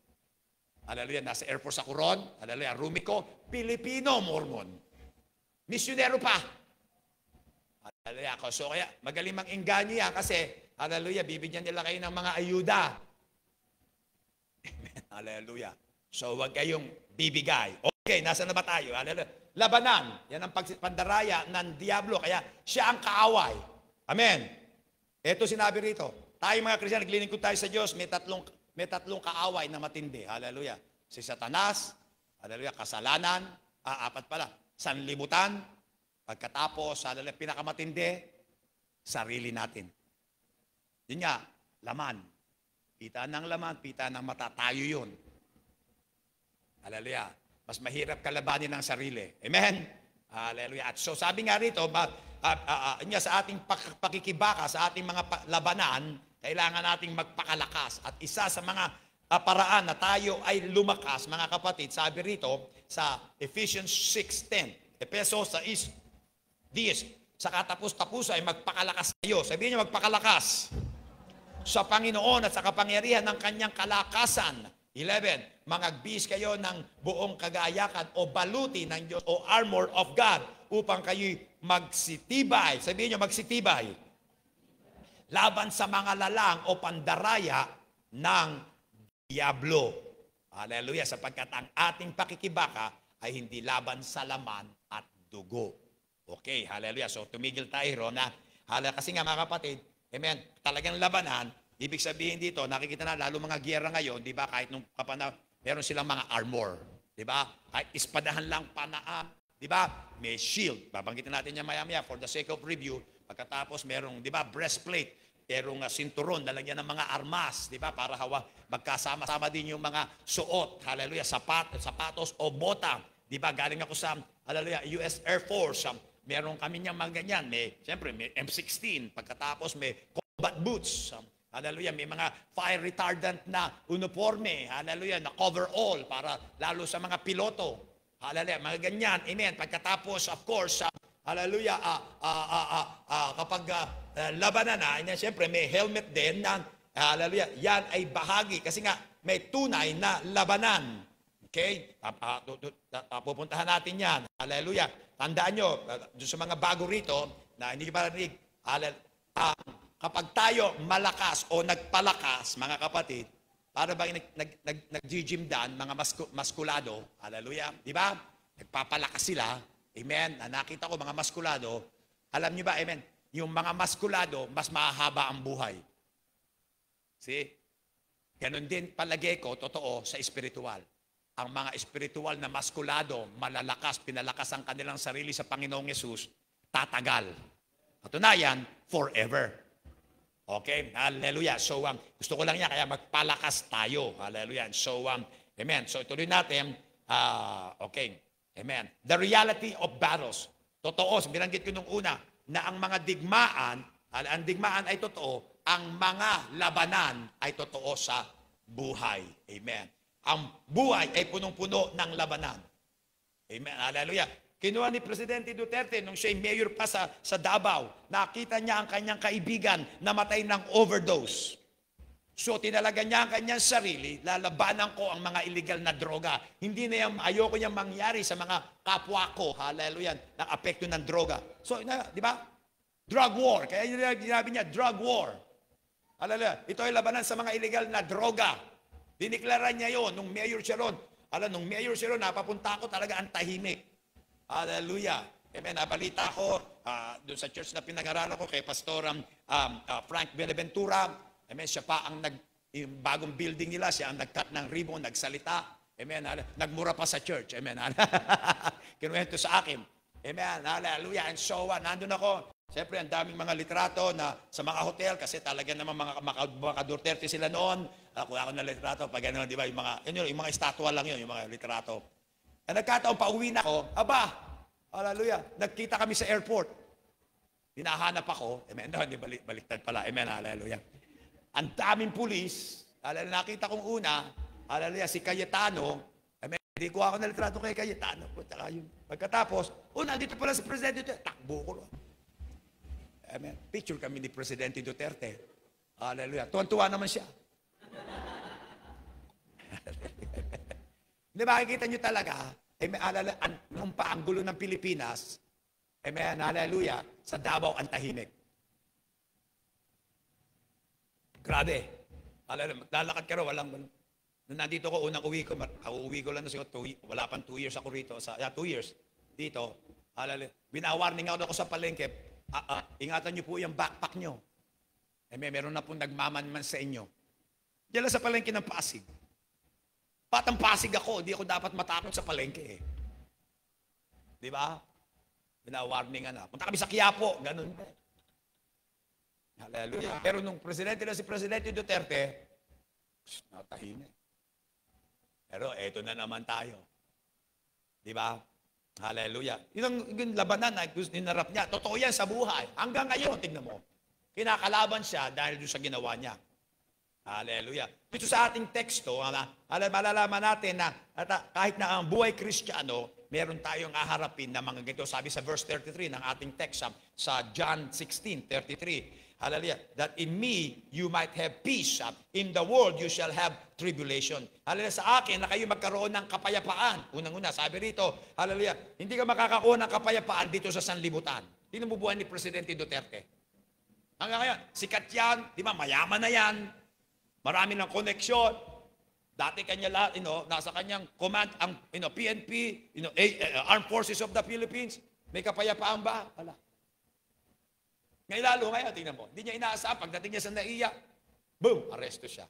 Hallelujah, nasa Air Force sa Coron, hallelujah, Rumico, Pilipino Mormon. Misyonero pa. Hallelujah, so kaya magaling mang-engganyo yan kasi, hallelujah, bibigyan nila kayo ng mga ayuda. Amen, hallelujah. So huwag kayong bibigay. Okay, nasa na ba tayo? Hallelujah. Labanan, yan ang pandaraya ng Diablo, kaya siya ang kaaway. Amen. Ito sinabi rito, tayo mga Kristiyan, naglilingkod tayo sa Diyos, may tatlong kaaway na matindi. Hallelujah. Si Satanas, hallelujah, kasalanan, apat pala, sanlibutan, pagkatapos, hallelujah, pinakamatindi, sarili natin. Yun nga, laman. Pita ng laman, pita ng mata, tayo yun. Hallelujah. Mas mahirap kalabanin ang sarili. Amen? Hallelujah. At so sabi nga rito, sa ating pakikibaka, sa ating mga labanan, kailangan nating magpakalakas. At isa sa mga paraan na tayo ay lumakas, mga kapatid, sabi rito sa Ephesians 6:10, Efesos 6:10, sa katapos-tapos ay magpakalakas kayo. Sabihin niyo, magpakalakas sa Panginoon at sa kapangyarihan ng kanyang kalakasan. 11, mangagbihis kayo ng buong kagayakan o baluti ng Diyos o armor of God upang kayo'y magsitibay. Sabihin niyo, magsitibay. Laban sa mga lalang o pandaraya ng Diablo. Hallelujah, sapagkat ang ating pakikibaka ay hindi laban sa laman at dugo. Okay, hallelujah. So tumigil tayo ron na, kasi nga mga kapatid, Amen. Talagang labanan, ibig sabihin dito, nakikita na lalo mga giyera ngayon, di ba, kahit nung meron silang mga armor, di ba? Kahit ispadahan lang panaan, di ba? May shield. Babanggitin natin yan maya-maya for the sake of review. Pagkatapos merong, di ba, breastplate, merong sinturon, lalagyan ng mga armas, di ba? Para magkasama-sama din yung mga suot, hallelujah, sapatos o bota. Di ba? Galing ako sa, hallelujah, US Air Force. Meron kami niyang mga ganyan. Siyempre, may M16. Pagkatapos, may combat boots. Hallelujah, may mga fire retardant na uniforme. Hallelujah, na coverall para lalo sa mga piloto. Hallelujah, mga ganyan. Amen. Pagkatapos, of course, hallelujah, kapag labanan na, siyempre may helmet din na, hallelujah, yan ay bahagi. Kasi nga, may tunay na labanan. Okay? Pupuntahan natin yan. Hallelujah. Tandaan nyo, doon sa mga bago rito, na hindi pa narinig, kapag tayo malakas o nagpalakas, mga kapatid, para bang nag-gym dan, mga maskulado, hallelujah, di ba? Nagpapalakas sila, amen. Nakita ko mga maskulado, alam nyo ba, amen, yung mga maskulado, mas mahaba ang buhay. See? Ganon din palagay ko, totoo, sa espiritual. Ang mga espiritual na maskulado, malalakas, pinalakas ang kanilang sarili sa Panginoong Yesus, tatagal. Katunayan, forever. Okay? Hallelujah. So, gusto ko lang yan, kaya magpalakas tayo. Hallelujah. So, amen. So, ituloy natin. Okay. Amen. The reality of battles. Totoo, binanggit ko nung una, na ang mga digmaan, ang digmaan ay totoo, ang mga labanan ay totoo sa buhay. Amen. Ang buhay ay punong-puno ng labanan. Amen. Hallelujah. Kinuha ni Presidente Duterte nung siya'y mayor pa sa Davao. Nakita niya ang kanyang kaibigan namatay ng overdose. So tinalaga niya ang kanyang sarili, lalabanan ko ang mga illegal na droga. Hindi na yan, ayoko niyang mangyari sa mga kapwa ko. Hallelujah. Na apekto ng droga. So, di ba? Drug war. Kaya sinabi niya, drug war. Hallelujah. Ito ay labanan sa mga illegal na droga. Diniklara niya yon nung mayor siya ron. Nung mayor siya ron, napapunta ako talaga ang tahimik. Hallelujah. Amen. Nabalita ko doon sa church na pinag-aralan ko kay Pastor Frank Benaventura. Amen. Siya pa ang yung bagong building nila, siya ang nag-cut ng ribbon, nagsalita. Amen. Nagmura pa sa church. Amen. Kinuwento sa akin. Amen. Hallelujah. And so, nandun ako. Siyempre, ang daming mga litrato na sa mga hotel kasi talaga naman mga Duterte sila noon. Kung ako na litrato, pag gano'n, di ba, yung mga estatwa lang yun, yung mga litrato. Nagkataon, pauwi na ako, hallelujah, nagkita kami sa airport. Hinahanap ako, amen, hindi, baliktad pala, amen, hallelujah. Ang daming pulis, nakita kong una, hallelujah, si Cayetano, amen, hindi ko ako na litrato kay Cayetano. Pagkatapos, nandito pala si Presidente Duterte, takbo ko. Amen. Picture kami ni Presidente Duterte. Hallelujah. Tuwan-tuwa naman siya. Hindi makikita nyo talaga, nung ang gulo ng Pilipinas, amen, hallelujah, sa Davao ang tahimik. Grabe. Hallelujah. Lalakad ka rin, nung nandito ko, unang uwi ko lang na siguro, wala pang 2 years ako rito, 2 years dito, hallelujah. Binawarning ako sa palengke, ingatan nyo po yung backpack nyo. Meron na pong nagmamanman sa inyo. Diyan lang sa palengke ng Pasig. Batang Pasig ako, di ako dapat matakot sa palengke. Di ba? Binawarningan na. Punta kami sa Quiapo, ganun. Hallelujah. Pero nung presidente na si Presidente Duterte, natahimik. Pero eto na naman tayo. Di ba? Hallelujah. Yung labanan na inarap niya, totoo yan sa buhay. Hanggang ngayon, tignan mo. Kinakalaban siya dahil doon sa ginawa niya. Hallelujah. Dito sa ating teksto, malalaman natin na kahit na ang buhay Kristiyano, meron tayong aharapin na mga ganito. Sabi sa verse 33 ng ating text sa John 16:33. Hallelujah. That in me, you might have peace. In the world, you shall have tribulation. Hallelujah. Sa akin, na kayo magkaroon ng kapayapaan. Unang-una, sabi rito, hallelujah, hindi ka makakakuha ng kapayapaan dito sa sanlibutan. Tingnan mo buhay ni Presidente Duterte. Hanggang ngayon, sikat yan, di ba, mayaman na yan, marami ng koneksyon. Dati kanya lahat, nasa kanyang command, ang PNP, Armed Forces of the Philippines. May kapayapaan ba? Wala. Ngayon lalo ngayon, tingnan mo, hindi niya inaasahan, pagdating niya sa NAIA, boom, aresto siya.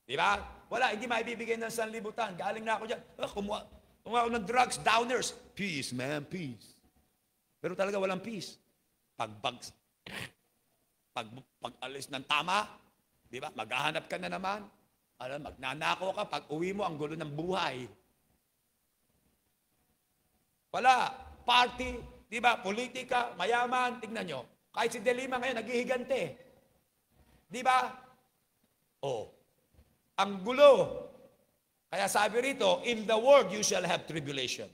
Di ba? Wala, hindi maibibigay ng sanlibutan. Galing na ako dyan. Kumuha ako ng drugs, downers. Peace, man, peace. Pero talaga walang peace. Pag-alis ng tama, di ba? Maghahanap ka na naman. Alam, magnanako ka, pag uwi mo, ang gulo ng buhay. Wala. Party, di ba? Politika, mayaman, tignan nyo. Kahit si Delima ngayon, naghihigante. Di ba? Oh. Ang gulo. Kaya sabi rito, in the world you shall have tribulation.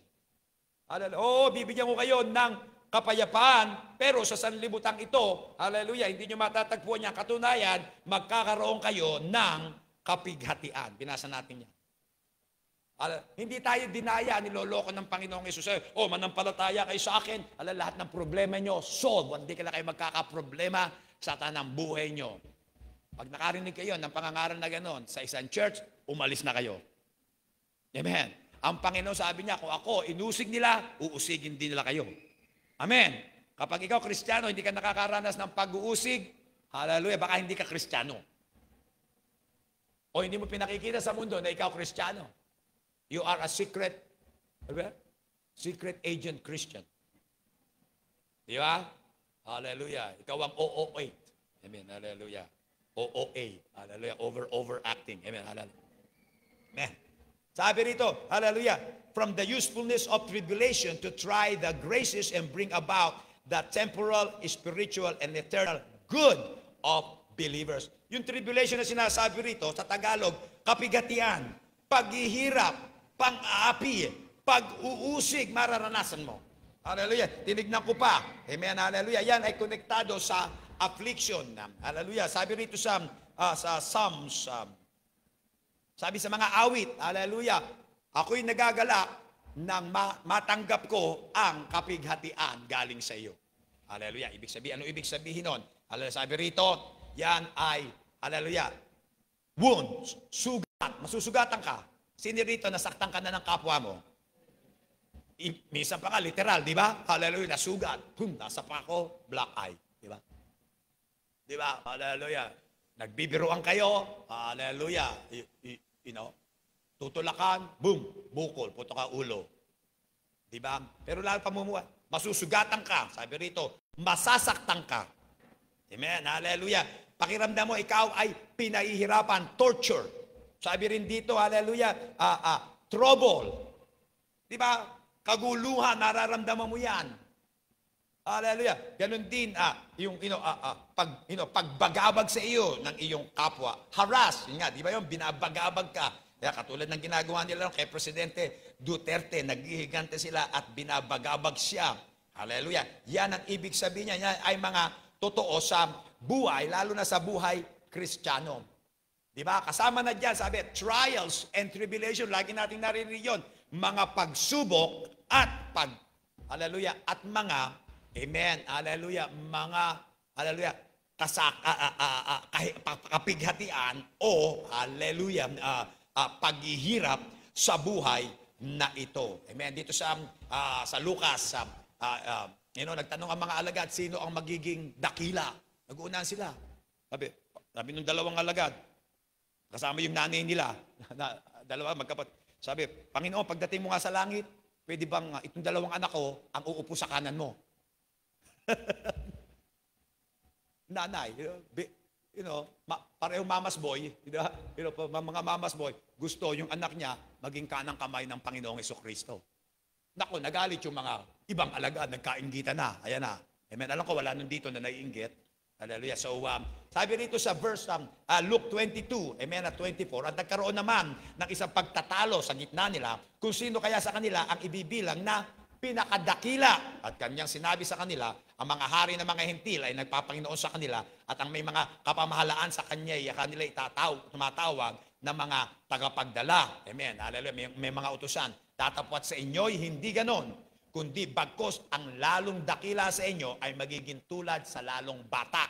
Oo, bibigyan ko kayo ng kapayapaan, pero sa sanlibutan ito, hallelujah, hindi nyo matatagpuan niya. Katunayan, magkakaroon kayo ng kapighatian. Binasa natin yan. Hindi tayo dinaya, niloloko ng Panginoong Hesus. Manampalataya kayo sa akin. Lahat ng problema nyo, solve. Hindi kayo magkakaproblema sa tanang buhay nyo. Pag nakarinig kayo ng pangangaral na gano'n sa isang church, umalis na kayo. Amen. Ang Panginoon sabi niya, kung ako inusig nila, uusigin din nila kayo. Amen. Kapag ikaw Kristiyano, hindi ka nakakaranas ng pag-uusig, hallelujah, baka hindi ka Kristiyano. O hindi mo pinakikita sa mundo na ikaw Kristiyano. You are a secret agent Christian. Di ba? Hallelujah. Ikaw ang OO8. Amen. Hallelujah. OOA. Hallelujah. Overacting. Amen. Hallelujah. Amen. Sabi rito, hallelujah, from the usefulness of tribulation to try the graces and bring about the temporal, spiritual, and eternal good of believers. Yung tribulation na sinasabi rito, sa Tagalog, kapigatian, paghihirap, pang-aapi, pag-uusig, mararanasan mo. Hallelujah. Tinignan ko pa. Amen. Hallelujah. Yan ay konektado sa affliction. Hallelujah. Sabi rito sa Psalms, sabi sa mga awit, hallelujah, ako'y nagagalak nang matanggap ko ang kapighatian galing sa iyo. Hallelujah. Ibig sabihin, ano ibig sabihin nun? Hallelujah. Sabi rito, yan ay, hallelujah, wound, sugat, masusugatan ka. Sino rito, nasaktan ka na ng kapwa mo? Minsan pa ka, literal, di ba? Hallelujah, nasugat. Nasa pa ako, black eye. Di ba? Di ba? Hallelujah. Nagbibiruan kayo, hallelujah. Tutulakan, boom, bukol, puto ka ulo. Di ba? Pero lalo pamumuhay, masusugatan ka. Sabi rito, masasaktan ka. Amen, hallelujah. Pakiramdam mo, ikaw ay pinahihirapan, torture. Sabi rin dito, hallelujah, trouble. Di ba? Kaguluhan, nararamdaman mo yan. Hallelujah. Ganon din, pagbagabag sa iyo ng iyong kapwa. Harass, yun nga, di ba yun? Binabagabag ka. Kaya katulad ng ginagawa nila kay Presidente Duterte, naghihigante sila at binabagabag siya. Hallelujah. Yan ang ibig sabihin niya. Yan ay mga totoo sa buhay, lalo na sa buhay Kristiyano. Di ba? Kasama na dyan, sabi, trials and tribulation, lagi natin narinig yun. Mga pagsubok at hallelujah, at mga amen. Hallelujah. Mga, hallelujah, kapighatian o, hallelujah, paghihirap sa buhay na ito. Amen. Dito sa Lucas, nagtanong ang mga alagad, sino ang magiging dakila? Nag-uunahan sila. Sabi nung dalawang alagad, kasama yung nanay nila, dalawa magkapatid. Sabi, Panginoon, pagdating mo nga sa langit, pwede bang itong dalawang anak ko ang uupo sa kanan mo? Nanay, parehong mamas boy, mga mamas boy, gusto yung anak niya maging kanang kamay ng Panginoong Hesukristo. Nako, nagalit yung mga ibang alagad, nagkainggitan na. Ayan na. Amen. Alam ko, wala nun dito na naiinggit. Hallelujah. So, sabi rito sa verse Luke 22, amen, at 24, at nagkaroon naman ng isang pagtatalo sa gitna nila kung sino kaya sa kanila ang ibibilang na pinakadakila. At kanyang sinabi sa kanila, ang mga hari ng mga hentil ay nagpapanginoon sa kanila at ang may mga kapamahalaan sa kanya ay kanila tumatawag na mga tagapagdala. Amen. Hallelujah. May mga utusan. Tatapwat sa inyo'y hindi ganon, kundi bagkos ang lalong dakila sa inyo ay magiging tulad sa lalong bata.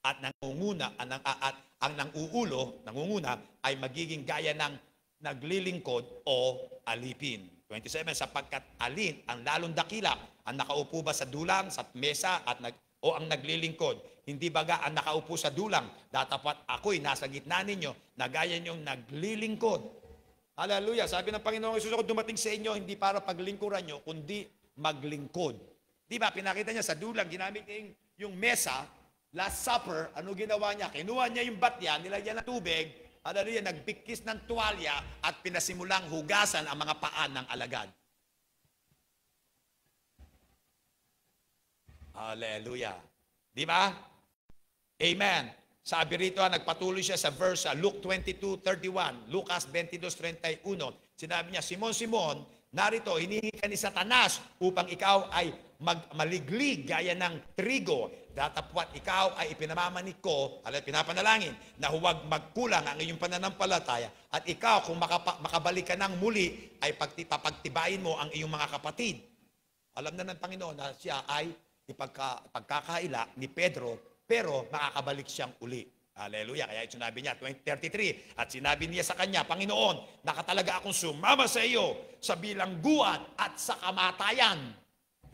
At ang nangunguna ay magiging gaya ng naglilingkod o alipin. 27, sapagkat alin ang lalong dakila, ang nakaupo ba sa dulang, sa mesa, o ang naglilingkod? Hindi baga ang nakaupo sa dulang, datapat ako'y nasa gitna ninyo, na gaya niyong naglilingkod. Hallelujah. Sabi ng Panginoong Hesus, ako dumating sa inyo, hindi para paglingkuran nyo, kundi maglingkod. Di ba? Pinakita niya sa dulang, ginamit niya yung mesa, Last Supper, ano ginawa niya? Kinuha niya yung batya, nilagyan ng tubig, hallelujah, nagbikis ng tuwalya at pinasimulang hugasan ang mga paan ng alagad. Hallelujah. Di ba? Amen. Sabi rito, nagpatuloy siya sa verse Luke 22:31, Lucas 22:31. Sinabi niya, Simon, Simon, narito, hinihingi ka ni Satanas upang ikaw ay maliglig gaya ng trigo. Datapwat ikaw ay ipinamamanik ko, pinapanalangin, na huwag magkulang ang iyong pananampalataya. At ikaw, kung makabalik ka ng muli, ay papagtibayin mo ang iyong mga kapatid. Alam na ng Panginoon na siya ay ipagkakaila ni Pedro, pero makakabalik siyang uli. Hallelujah. Kaya sinabi niya, 20:33, at sinabi niya sa kanya, Panginoon, nakatalaga akong sumama sa iyo sa bilangguan at sa kamatayan.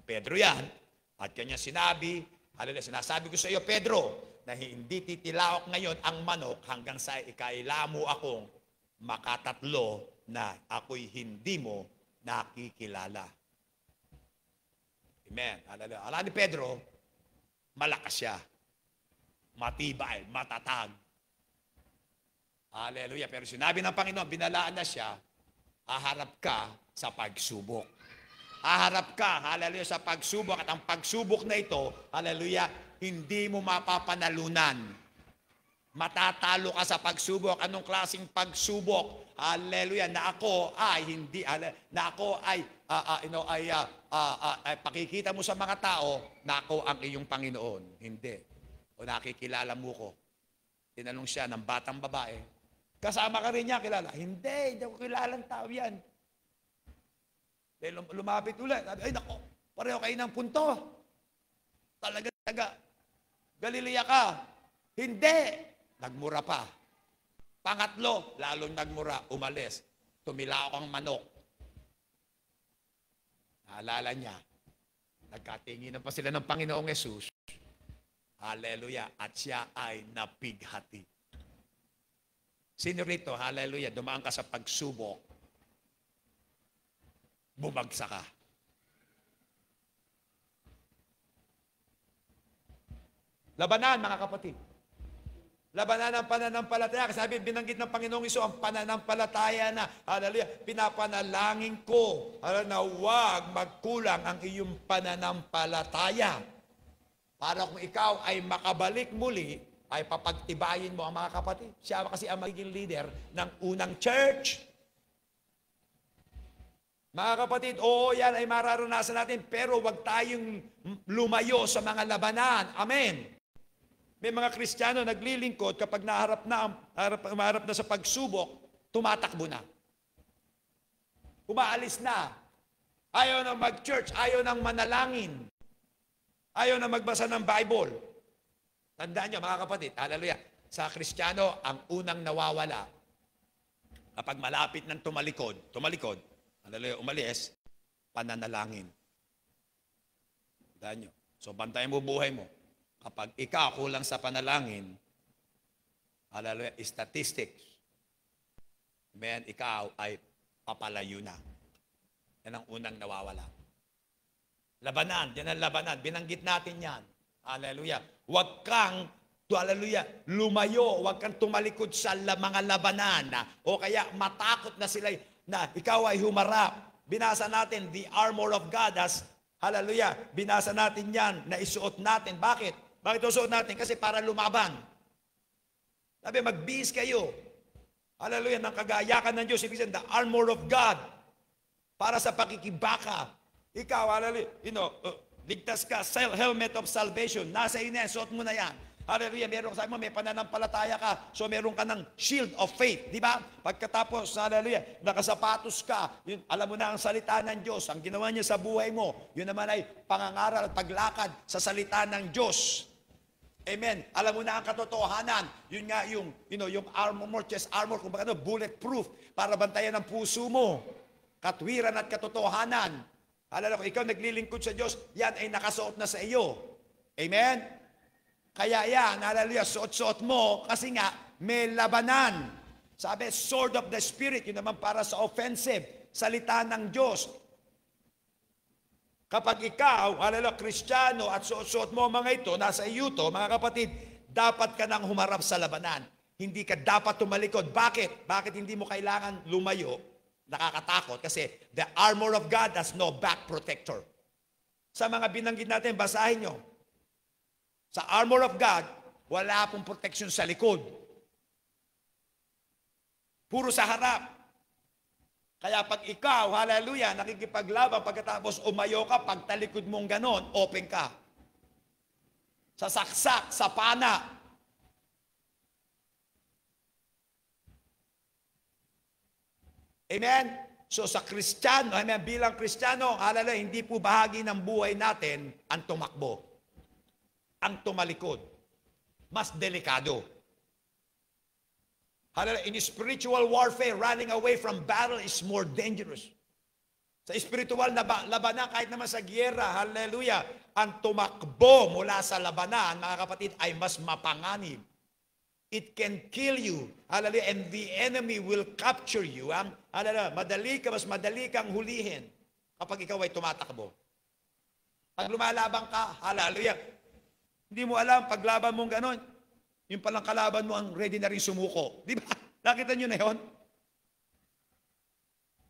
Pedro yan. At kanya sinabi, hallelujah, sinasabi ko sa iyo, Pedro, na hindi titilaok ngayon ang manok hanggang sa ikaila mo akong makatatlo na ako'y hindi mo nakikilala. Amen. Hallelujah. Alam ni Pedro, malakas siya. Matibay, matatag. Hallelujah. Pero sinabi ng Panginoon, binalaan na siya, haharap ka sa pagsubok. Haharap ka, hallelujah, sa pagsubok. At ang pagsubok na ito, hallelujah, hindi mo mapapanalunan. Matatalo ka sa pagsubok. Anong klaseng pagsubok? Hallelujah, na ako ay hindi, na ako ay, pakikita mo sa mga tao na ako ang iyong Panginoon. Hindi. O nakikilala mo ko. Tinanong siya ng batang babae, kasama ka rin niya, kilala? Hindi ako kilalang tao yan. Lumapit ulit. Ay nako, pareho kayo ng punto. Talaga. Galilea ka. Hindi. Nagmura pa. Pangatlo, lalong nagmura, umalis. Tumilaok ang manok. Naalala niya, nagkatinginan pa sila ng Panginoong Hesus. Hallelujah. At siya ay napighati. Sino rito, hallelujah, dumaan ka sa pagsubok, bumagsak ka. Labanan, mga kapatid. Labanan ang pananampalataya. Kasi sabi, binanggit ng Panginoong Hesus ang pananampalataya na, hallelujah, pinapanalangin ko, na huwag magkulang ang iyong pananampalataya. Para kung ikaw ay makabalik muli, ay papagtibayin mo ang mga kapatid. Siya kasi ang magiging leader ng unang church. Mga kapatid, oo, yan ay mararanasan natin, pero huwag tayong lumayo sa mga labanan. Amen. May mga Kristiyano naglilingkod kapag naharap na sa pagsubok, tumatakbo na. Umaalis na. Ayaw na mag-church, ayaw nang manalangin. Ayaw na magbasa ng Bible. Tandaan niyo, mga kapatid, hallelujah, sa Kristiyano, ang unang nawawala, kapag malapit ng tumalikod, hallelujah, umalis, pananalangin. Tandaan niyo. So, bantayan mo buhay mo. Kapag ikaw kulang sa panalangin, hallelujah, statistics, amen, ikaw ay papalayo na. Yan ang unang nawawala. Labanan, yan ang labanan. Binanggit natin yan. Hallelujah. Huwag kang, hallelujah, lumayo. Huwag kang tumalikod sa mga labanan. O kaya matakot na sila na ikaw ay humarap. Binasa natin, the armor of God as, hallelujah, binasa natin yan, na isuot natin. Bakit? Bakit isuot natin? Kasi para lumaban. Sabi, magbihis kayo. Hallelujah, ng kagayakan ng Diyos. Ibig sabihin, the armor of God. Para sa pakikibaka. Ikaw, hallelujah, ligtas ka, helmet of salvation. Nasa ina, suot mo na yan. Hallelujah, meron ka, sabi mo, may pananampalataya ka. So meron ka ng shield of faith. Di ba? Pagkatapos, hallelujah, nakasapatos ka. Yun, alam mo na ang salita ng Diyos. Ang ginawa niya sa buhay mo, yun naman ay pangangaral at paglakad sa salita ng Diyos. Amen. Alam mo na ang katotohanan. Yun nga yung, yung armor, chest armor, kung baka bulletproof, para bantayan ang puso mo. katwiran at katotohanan. Alala ko, ikaw naglilingkod sa Diyos, yan ay nakasuot na sa iyo. Amen? Kaya yan, hallelujah, suot-suot mo kasi nga may labanan. Sabi, sword of the Spirit, yun naman para sa offensive, salita ng Diyos. Kapag ikaw, hallelujah, Kristiyano at suot-suot mo mga ito, nasa iyo to, mga kapatid, dapat ka nang humarap sa labanan. Hindi ka dapat tumalikod. Bakit? Bakit hindi mo kailangan lumayo? Nakakatakot kasi the armor of God has no back protector. Sa mga binanggit natin, basahin nyo. Sa armor of God, wala pong protection sa likod. Puro sa harap. Kaya pag ikaw, hallelujah, nakikipaglaban, pagkatapos umayo ka, pag talikod mong ganon, open ka. Sa saksak, sa pana. Amen? So sa Kristiyano, amen, bilang Kristiyano, hallelujah, hindi po bahagi ng buhay natin ang tumakbo. Ang tumalikod. Mas delikado. Hallelujah. In spiritual warfare, running away from battle is more dangerous. Sa spiritual na labanan, kahit naman sa giyera, hallelujah, ang tumakbo mula sa labanan, mga kapatid, ay mas mapanganib. It can kill you. Hallelujah. And the enemy will capture you. Hallelujah. Mas madali kang hulihin kapag ikaw ay tumatakbo. Pag lumalaban ka, hallelujah, hindi mo alam, paglaban mong ganon, yung palang kalaban mo ang ready na rin sumuko. Di ba? Nakita nyo na yun?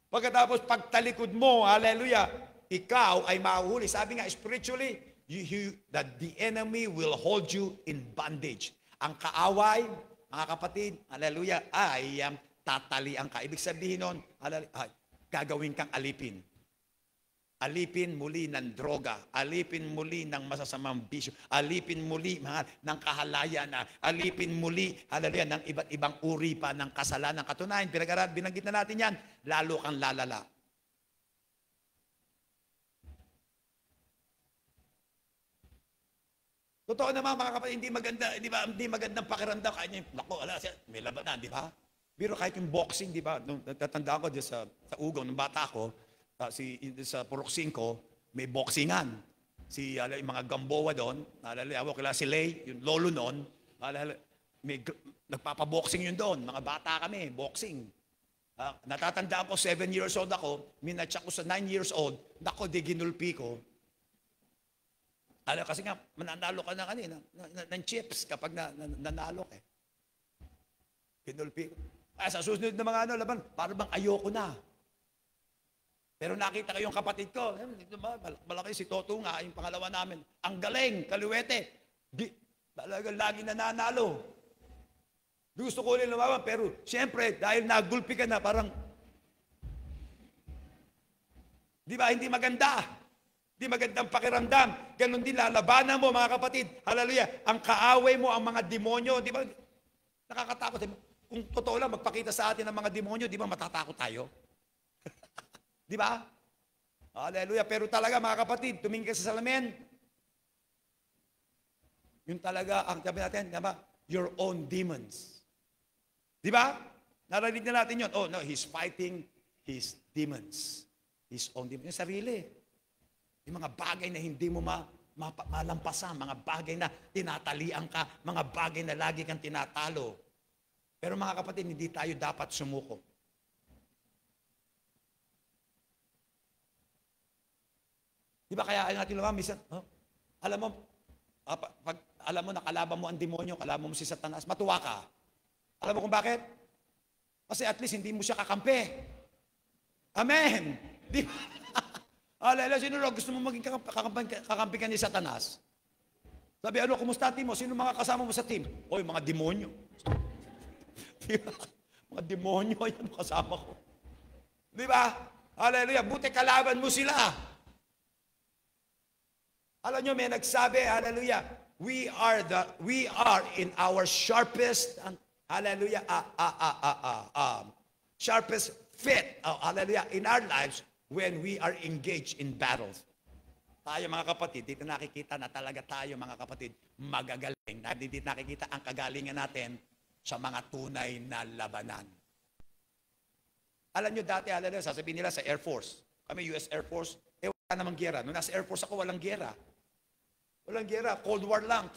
Pagkatapos pagtalikod mo, hallelujah, ikaw ay mahuhuli. Sabi nga, spiritually, that the enemy will hold you in bondage. Ang kaaway, mga kapatid, hallelujah, ay tatalian ka. Ibig sabihin nun, gagawin kang alipin. Alipin muli ng droga, alipin muli ng masasamang bisyo, alipin muli ng kahalayan, alipin muli, hallelujah, ng iba't ibang uri pa ng kasalanan. Katunayan, binanggit na natin yan, lalo kang lalala. Totoo naman mga kapatid, hindi maganda, hindi magandang pakiramdam. Kaya niya, naku, may labanan, di ba? Pero kahit yung boxing, di ba? Nung tatandaan ko sa Ugong, nung bata ko, sa Purok 5, may boxingan. Yung mga Gamboa doon, kila si Lay, yung lolo noon, nagpapaboxing yun doon. Mga bata kami, boxing. Natatandaan ko, 7 years old ako, minatsak ko sa 9 years old, nako, di ginulpi ko. Kasi nga, mananalo ka ng chips kapag nanalo ka. Ginulpi ko. Sa susunod na mga laban, parang bang ayoko na. Pero nakita ko yung kapatid ko, malaki si Toto nga, yung pangalawa namin. Ang galing, kaliwete. Talagang lagi nananalo. Gusto ko ulit lumaban, pero siyempre, dahil nagulpi ka na, parang, di ba, hindi maganda. Hindi magandang pakiramdam. Ganon din, lalabanan mo, mga kapatid. Hallelujah. Ang kaaway mo, ang mga demonyo, di ba, nakakatakot. Kung totoo lang, magpakita sa atin ang mga demonyo, di ba, matatakot tayo? Di ba? Hallelujah. Pero talaga mga kapatid, tumingin ka sa salamin. Yung talaga, ang sabi natin, diba? Your own demons. Di ba? Narinig na natin yun. Oh, no, he's fighting his demons. His own demons. Yung sarili. Yung mga bagay na hindi mo malampasan, mga bagay na tinatalian ka, mga bagay na lagi kang tinatalo. Pero mga kapatid, hindi tayo dapat sumuko. Di ba kaya natin lumang, minsan, alam mo, pag alam mo, nakalaban mo ang demonyo, kalaban mo si Satanas, matuwa ka. Alam mo kung bakit? Kasi at least hindi mo siya kakampi. Amen! Di ba? Alala, sino gusto mo maging kakampi ka ni Satanas? Sabi, kumusta team mo? Sino mga kasama mo sa team? Oy, mga demonyo. Di ba? Mga demonyo, yan kasama ko. Di ba? Hallelujah, buti kalaban mo sila. Alam nyo, may nagsabi, hallelujah, we are in our sharpest, hallelujah, sharpest fit, hallelujah, in our lives when we are engaged in battles. Tayo mga kapatid, dito nakikita na talaga tayo mga kapatid, magagaling. Dito nakikita ang kagalingan natin sa mga tunay na labanan. Alam nyo dati, sasabihin nila sa Air Force. Kami US Air Force, wala namang gera. Nung nasa Air Force ako, walang gera. Walang gera. Cold War lang.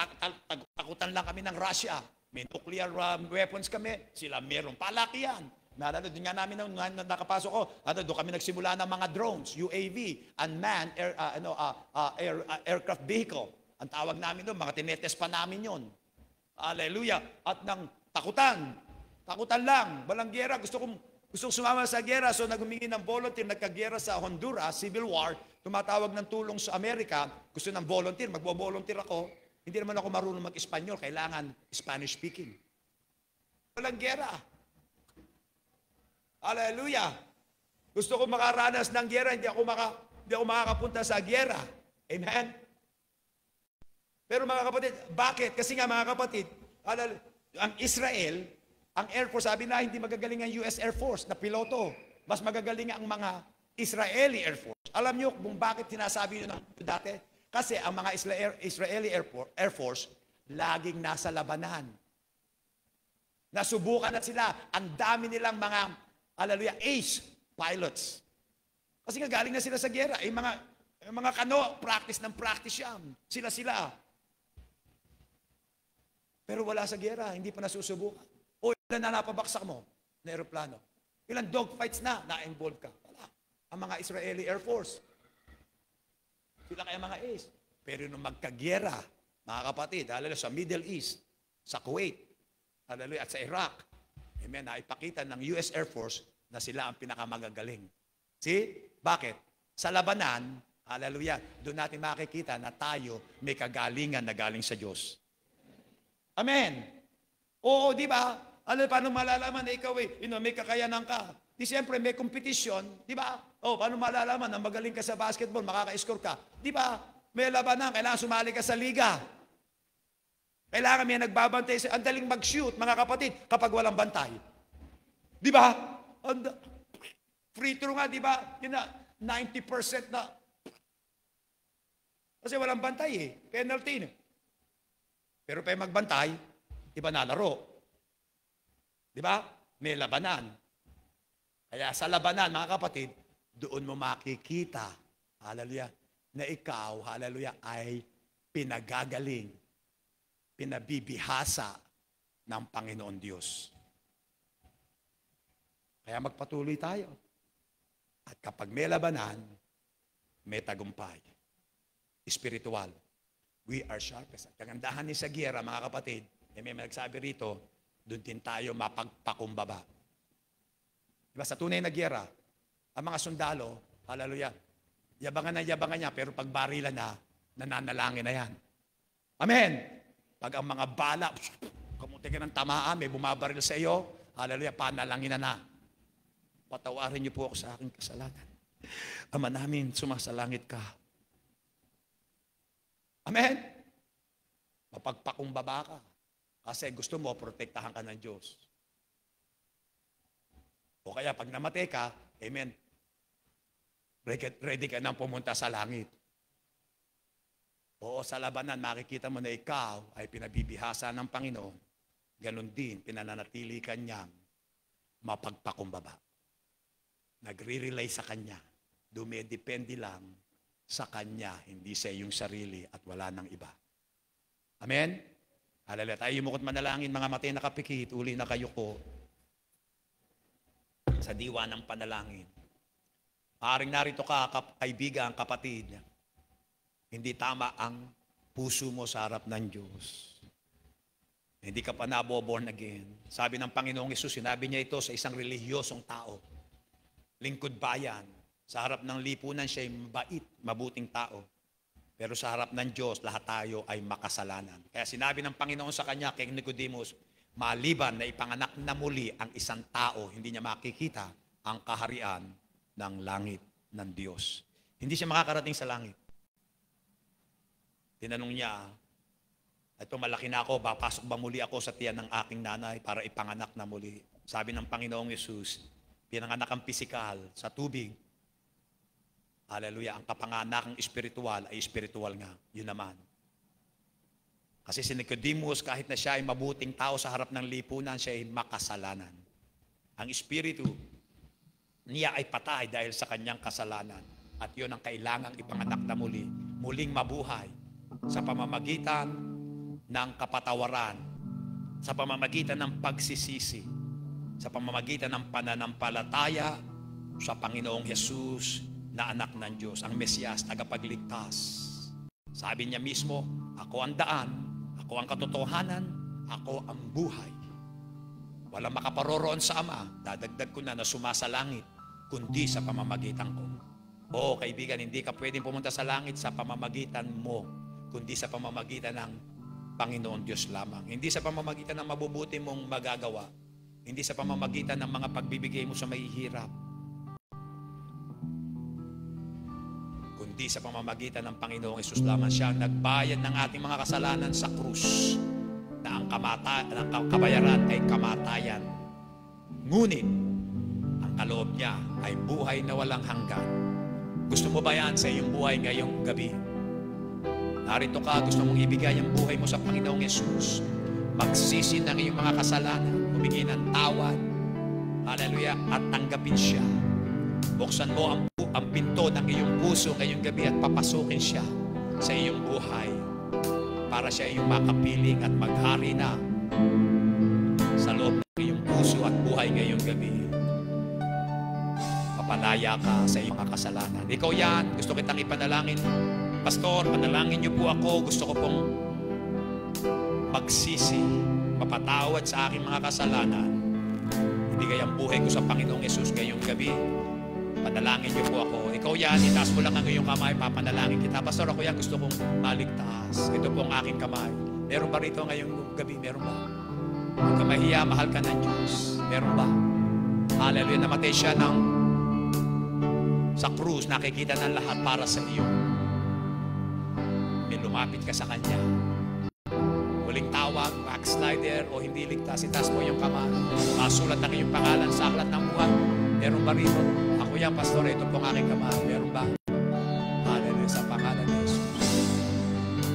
Takutan lang kami ng Russia. May nuclear weapons kami. Sila meron. Palaki yan. Doon nga namin nung nakapasok ko, doon kami nagsimula ng mga drones, UAV, unmanned aircraft vehicle. Ang tawag namin doon, mga tinetest pa namin yon. Hallelujah. At ng takutan. Takutan lang. Walang gera. Gusto kong sumama sa gera. So naghumingi ng volunteer. Nagkagera sa Honduras, Civil War. Tumatawag ng tulong sa Amerika. Gusto ng volunteer. Magbo-volunteer ako. Hindi naman ako marunong mag-Espanyol. Kailangan Spanish speaking. Walang gera. Hallelujah. Gusto ko makaranas ng gera. Hindi ako makakapunta sa gera. Amen? Pero mga kapatid, bakit? Kasi nga mga kapatid, ang Israel, ang Air Force, sabi na hindi magagaling ang US Air Force na piloto. Mas magagaling ang mga Israeli Air Force. Alam niyo kung bakit sinasabi nyo dati? Kasi ang mga Israeli Air Force, laging nasa labanan. Nasubukan na sila. Ang dami nilang mga, ace pilots. Kasi nga galing na sila sa gera. Mga kano, practice yan. Sila. Pero wala sa gera, hindi pa nasusubukan. O ilan na napabaksak mo na aeroplano? Ilan dogfights na-involve ka? Wala. Ang mga Israeli Air Force. Sila kaya mga ace. Pero nung magkagera, mga kapatid, sa Middle East, sa Kuwait, at sa Iraq, amen, naipakita ng US Air Force na sila ang pinakamagagaling. See? Bakit? Sa labanan, hallelujah, doon natin makikita na tayo may kagalingan na galing sa Diyos. Amen. Oo, di ba? Paano malalaman na ikaw may kakayanan ka? Di siyempre may competition, di ba? Paano malalaman na magaling ka sa basketball, makaka-score ka? Di ba? May labanan, kailangan sumali ka sa liga. Kailangan may nagbabantay. Ang daling mag-shoot, mga kapatid, kapag walang bantay. Di ba? Free throw nga, di ba? 90% na. Kasi walang bantay penalty. Pero pa magbantay, iba na laro. Di ba? May labanan. Kaya sa labanan, mga kapatid, doon mo makikita, hallelujah, na ikaw, hallelujah, ay pinagagaling, pinabibihasa ng Panginoon Diyos. Kaya magpatuloy tayo. At kapag may labanan, may tagumpay. Spiritual. We are sharpest. At kagandahan ni sa giyera, mga kapatid, may nagsabi rito, doon din tayo mapagpakumbaba. Diba, sa tunay na giyera, ang mga sundalo, hallelujah, yabangan niya, pero pag barilan na, nananalangin na yan. Amen! Pag ang mga bala, kamunti ka ng tamaan, may bumabaril sa iyo, hallelujah, panalangin na. Patawarin niyo po ako sa aking kasalanan. Ama namin, sumasalangit ka. Amen? Mapagpakumbaba ka. Kasi gusto mo, protektahan ka ng Diyos. O kaya pag namatay ka, amen, ready ka nang pumunta sa langit. Oo, sa labanan, makikita mo na ikaw ay pinabibihasa ng Panginoon. Ganon din, pinananatili ka niyang mapagpakumbaba. Nagre-rely sa Kanya. Dumedepende lang sa Kanya, hindi sa iyong sarili at wala nang iba. Amen? Hallelujah. Tayo yumukot manalangin, mga matay na kapikit, uli na kayo ko sa diwa ng panalangin. Maaring narito ka, kaibigan, kapatid, hindi tama ang puso mo sa harap ng Diyos. Hindi ka pa naboborn again. Sabi ng Panginoong Hesus, sinabi niya ito sa isang relihiyosong tao. Lingkod bayan. Sa harap ng lipunan siya ay mabait, mabuting tao. Pero sa harap ng Diyos, lahat tayo ay makasalanan. Kaya sinabi ng Panginoon sa kanya, kay Nicodemus, maliban na ipanganak na muli ang isang tao, hindi niya makikita ang kaharian ng langit ng Diyos. Hindi siya makakarating sa langit. Tinanong niya, ito malaki na ako, papasok ba muli ako sa tiyan ng aking nanay para ipanganak na muli? Sabi ng Panginoong Yesus, pinanganak ang pisikal sa tubig. Hallelujah, ang kapanganakang espiritual ay espiritual nga. Yun naman. Kasi si Nicodemus, kahit na siya ay mabuting tao sa harap ng lipunan, siya ay makasalanan. Ang espiritu, niya ay patay dahil sa kanyang kasalanan. At yun ang kailangang ipanganak na muli. Muling mabuhay sa pamamagitan ng kapatawaran, sa pamamagitan ng pagsisisi, sa pamamagitan ng pananampalataya sa Panginoong Hesus na anak ng Diyos, ang Mesiyas, tagapagligtas. Sabi niya mismo, ako ang daan, ako ang katotohanan, ako ang buhay. Walang makaparoroon sa Ama, dadagdag ko na sumasalangit, kundi sa pamamagitan ko. Oo, kaibigan, hindi ka pwedeng pumunta sa langit sa pamamagitan mo, kundi sa pamamagitan ng Panginoon Diyos lamang. Hindi sa pamamagitan ng mabubuti mong magagawa, hindi sa pamamagitan ng mga pagbibigay mo sa mahihirap, kundi sa pamamagitan ng Panginoong Hesus lamang. Siya ang nagbayad ng ating mga kasalanan sa krus, na ang kabayaran ay kamatayan. Ngunit, ang kaloob niya ay buhay na walang hanggan. Gusto mo ba yan sa iyong buhay ngayong gabi? Narito ka, gusto mong ibigay ang buhay mo sa Panginoong Hesus. Magsisi ng iyong mga kasalanan, humingi ng tawad, hallelujah, at tanggapin siya. Buksan mo ang pinto ng iyong puso ngayong gabi at papasukin siya sa iyong buhay para siya iyong makapiling at maghari na sa loob ng iyong puso at buhay ngayong gabi. Papalaya ka sa iyong mga kasalanan. Ikaw yan, gusto kitang ipanalangin. Pastor, panalangin niyo po ako. Gusto ko pong magsisi, mapatawad sa aking mga kasalanan. Ibigay ang buhay ko sa Panginoong Hesus ngayong gabi. Panalangin niyo po ako. Ikaw yan, itaas mo lang ang iyong kamay, papanalangin kita. Pastor, ako yan, gusto kong maligtas. Ito po ang aking kamay. Meron ba rito ngayong gabi? Meron ba? Huwag ka mahiya, mahal ka ng Diyos. Meron ba? Hallelujah, namatay siya sa krus, nakikita ng lahat para sa iyo. May lumapit ka sa Kanya. Huling tawag, backslider o hindi ligtas, itaas mo yung kamay. Masulat ang iyong pangalan sa aklat ng buhay. Meron ba rito? Ako yan, Pastor, ito pong aking kamay. Meron ba? Hallelujah, sa pangalan ni Jesus.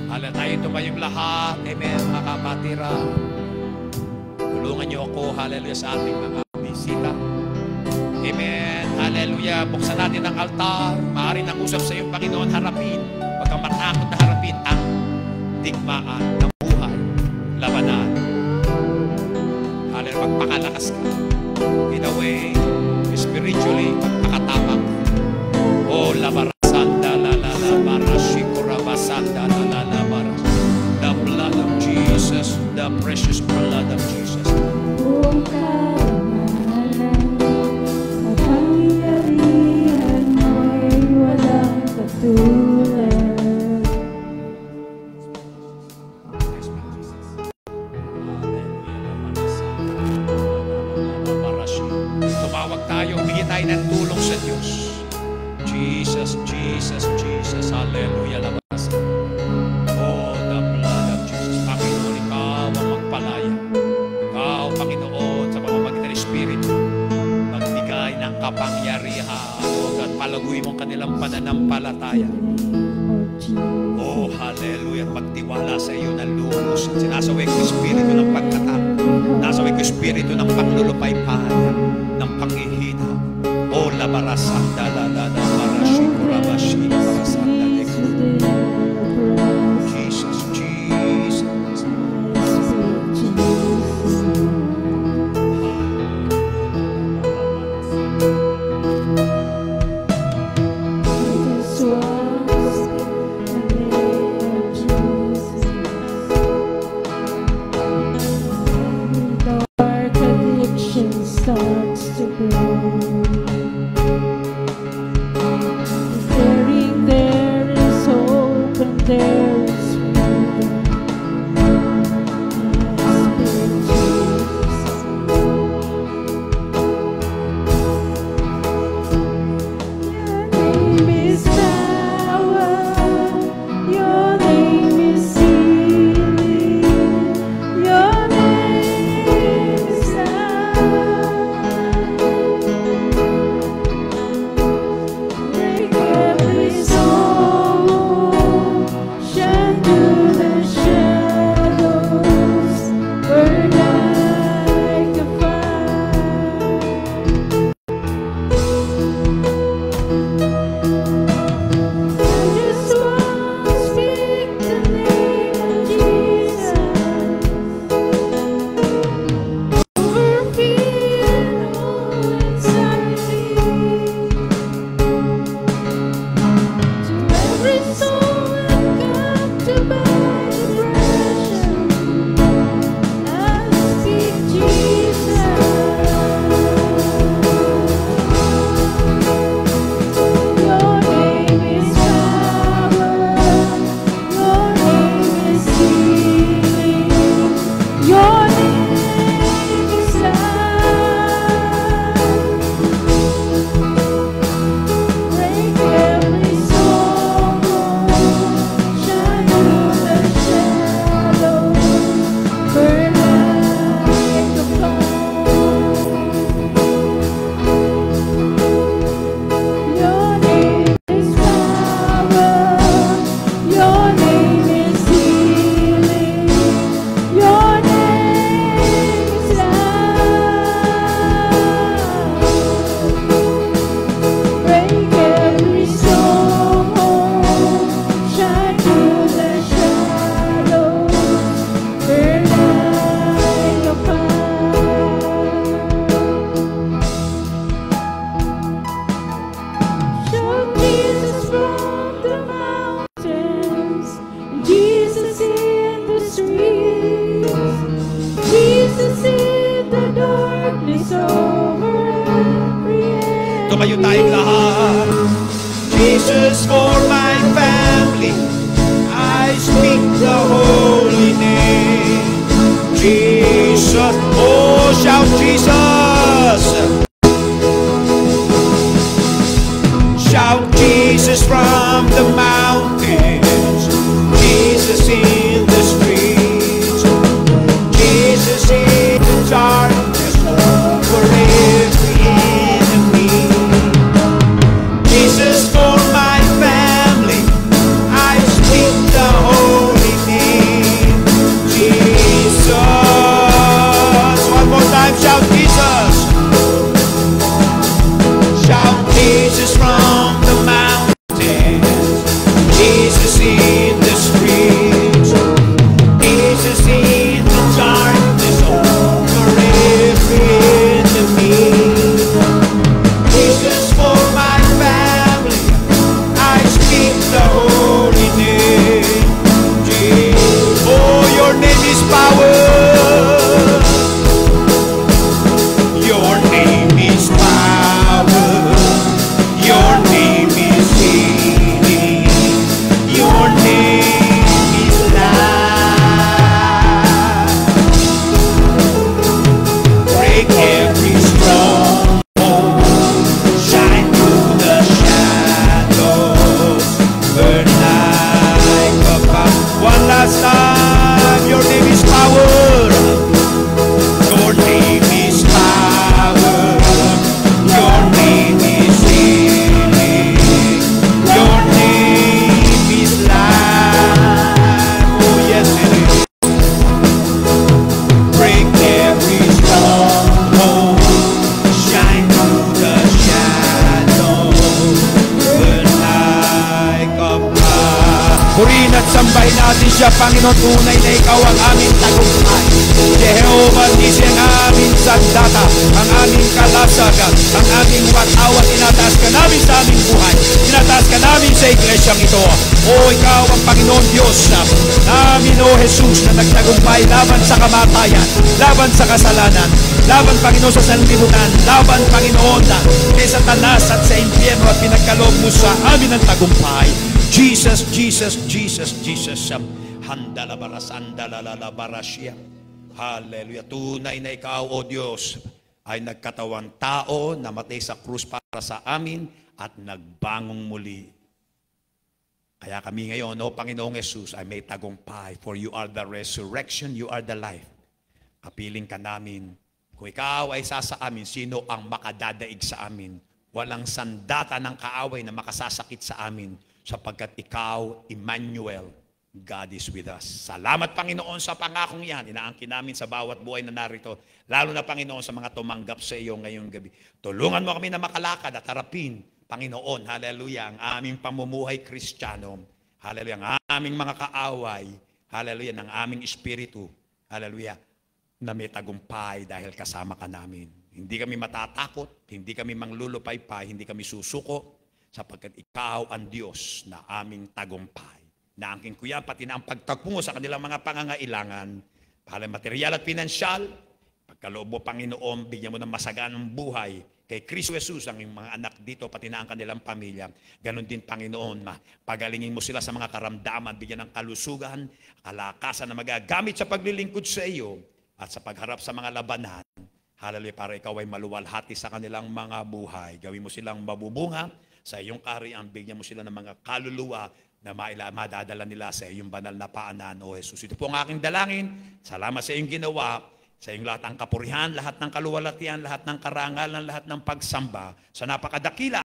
Hallelujah, tayo ito ba yung lahat? Amen, mga kapatira. Tulungan niyo ako, hallelujah, sa ating mga bisita. Amen, hallelujah. Buksan natin ang altar. Maaari nang usap sa iyong Panginoon, harapin. Huwag kang matakot na harapin ang digmaan ng buhay, labanan. Hallelujah, magpakalakas ka. In a way, spiritually, magpakatapang. Oh, labarasanda, barashikoravasanda, baras. The blood of Jesus, the precious blood of Jesus. Tumawag tayo, bigyan tayo ng tulong sa Diyos. Jesus, Jesus, Jesus, hallelujah, labas. Oh, the blood of Jesus. Panginoon, ikaw ang magpalaya. Ikaw, Panginoon, sa pamamagitan ng Espiritu, magbigay ng kapangyarihan. O God, palaguin mong kanilang pananampalataya. Oh, hallelujah, magtiwala sa iyo na lubos. Sinasaway ko Espiritu ng pagkatap. Nasaway ko Espiritu ng paglulupaypahan, ng panghihina. Oh, labarasanda, barashikurabashi, barasanda, Jesus, Jesus. Starts to grow. Tumayo tayong lahat. Jesus, for my family, I speak the holy name. Jesus, oh, shout Jesus. Shout Jesus from the mountains, Jesus in the streets, Jesus in the darkness over every enemy. Jesus for my family, I speak the holy name. Jesus, one more time, shout Jesus. Shout Jesus from the mountains, Jesus in the streets, Jesus in the darkness over every enemy. Jesus for my family, I speak the holy name. Jesus, oh, your name is power. Your name is power. Your name is healing. Your name is life. Break every stronghold. Shine through the shadows. Burn like a fire. One last time. Your name is power. Your name is power. Your name is healing. Your name is life. Oh, yes, it is. Break every stronghold. Shine through the shadows. Burn like a fire. Purihin at sambahin natin siya, Panginoon. Tunay na ikaw ang aming tagumpay. Jehovah Nisi ang aming sandata, ang aming kalasagan, ang aming watawat. Tinataas ka namin sa aming buhay. Tinataas ka namin sa iglesyang ito. O ikaw ang Panginoon Diyos namin, O Jesus, na nagtagumpay laban sa kamatayan, laban sa kasalanan, laban, Panginoon, sa sanlibutan, laban, Panginoon, kay Satanas at sa impyerno, at pinagkaloob mo sa amin ang tagumpay. Jesus, Jesus, Jesus, Jesus. Handalabaras, andalalabarasya. Hallelujah. Tunay na ikaw, O Diyos, ay nagkatawang tao, namatay sa krus para sa amin, at nagbangong muli. Kaya kami ngayon, O Panginoong Jesus, ay may tagumpay. For you are the resurrection, you are the life. Kapiling ka namin. Kung ikaw ay isa sa amin, sino ang makadadaig sa amin? Walang sandata ng kaaway na makasasakit sa amin, sapagkat ikaw, Emmanuel, God is with us. Salamat, Panginoon, sa pangakong yan. Inaangkin namin sa bawat buhay na narito. Lalo na, Panginoon, sa mga tumanggap sa iyo ngayong gabi. Tulungan mo kami na makalakad at harapin, Panginoon, hallelujah, ang aming pamumuhay Kristiyano. Hallelujah, ang aming mga kaaway. Hallelujah, ng aming espiritu. Hallelujah, na may tagumpay dahil kasama ka namin. Hindi kami matatakot, hindi kami manglulupaypay, hindi kami susuko, sapagkat ikaw ang Diyos na aming tagumpay. Naangkin ko yan, pati na ang pagtagpo mo sa kanilang mga pangangailangan, para material at pinansyal, pagkaloob mo, Panginoon, bigyan mo ng masaganang buhay kay Kristo Jesus, ang mga anak dito, pati na ang kanilang pamilya. Ganon din, Panginoon, pagalingin mo sila sa mga karamdaman, bigyan ng kalusugan, kalakasan na magagamit sa paglilingkod sa iyo, at sa pagharap sa mga labanan. Hallelujah, para ikaw ay maluwalhati sa kanilang mga buhay. Gawin mo silang mabubunga sa iyong kaharian, bigyan mo sila ng mga kaluluwa na madadala nila sa iyong banal na paanan, O Jesus. Ito po ang aking dalangin. Salamat sa iyong ginawa, sa iyong lahat ng kapurihan, lahat ng kaluwalhatian, lahat ng karangalan, lahat ng pagsamba, sa napakadakila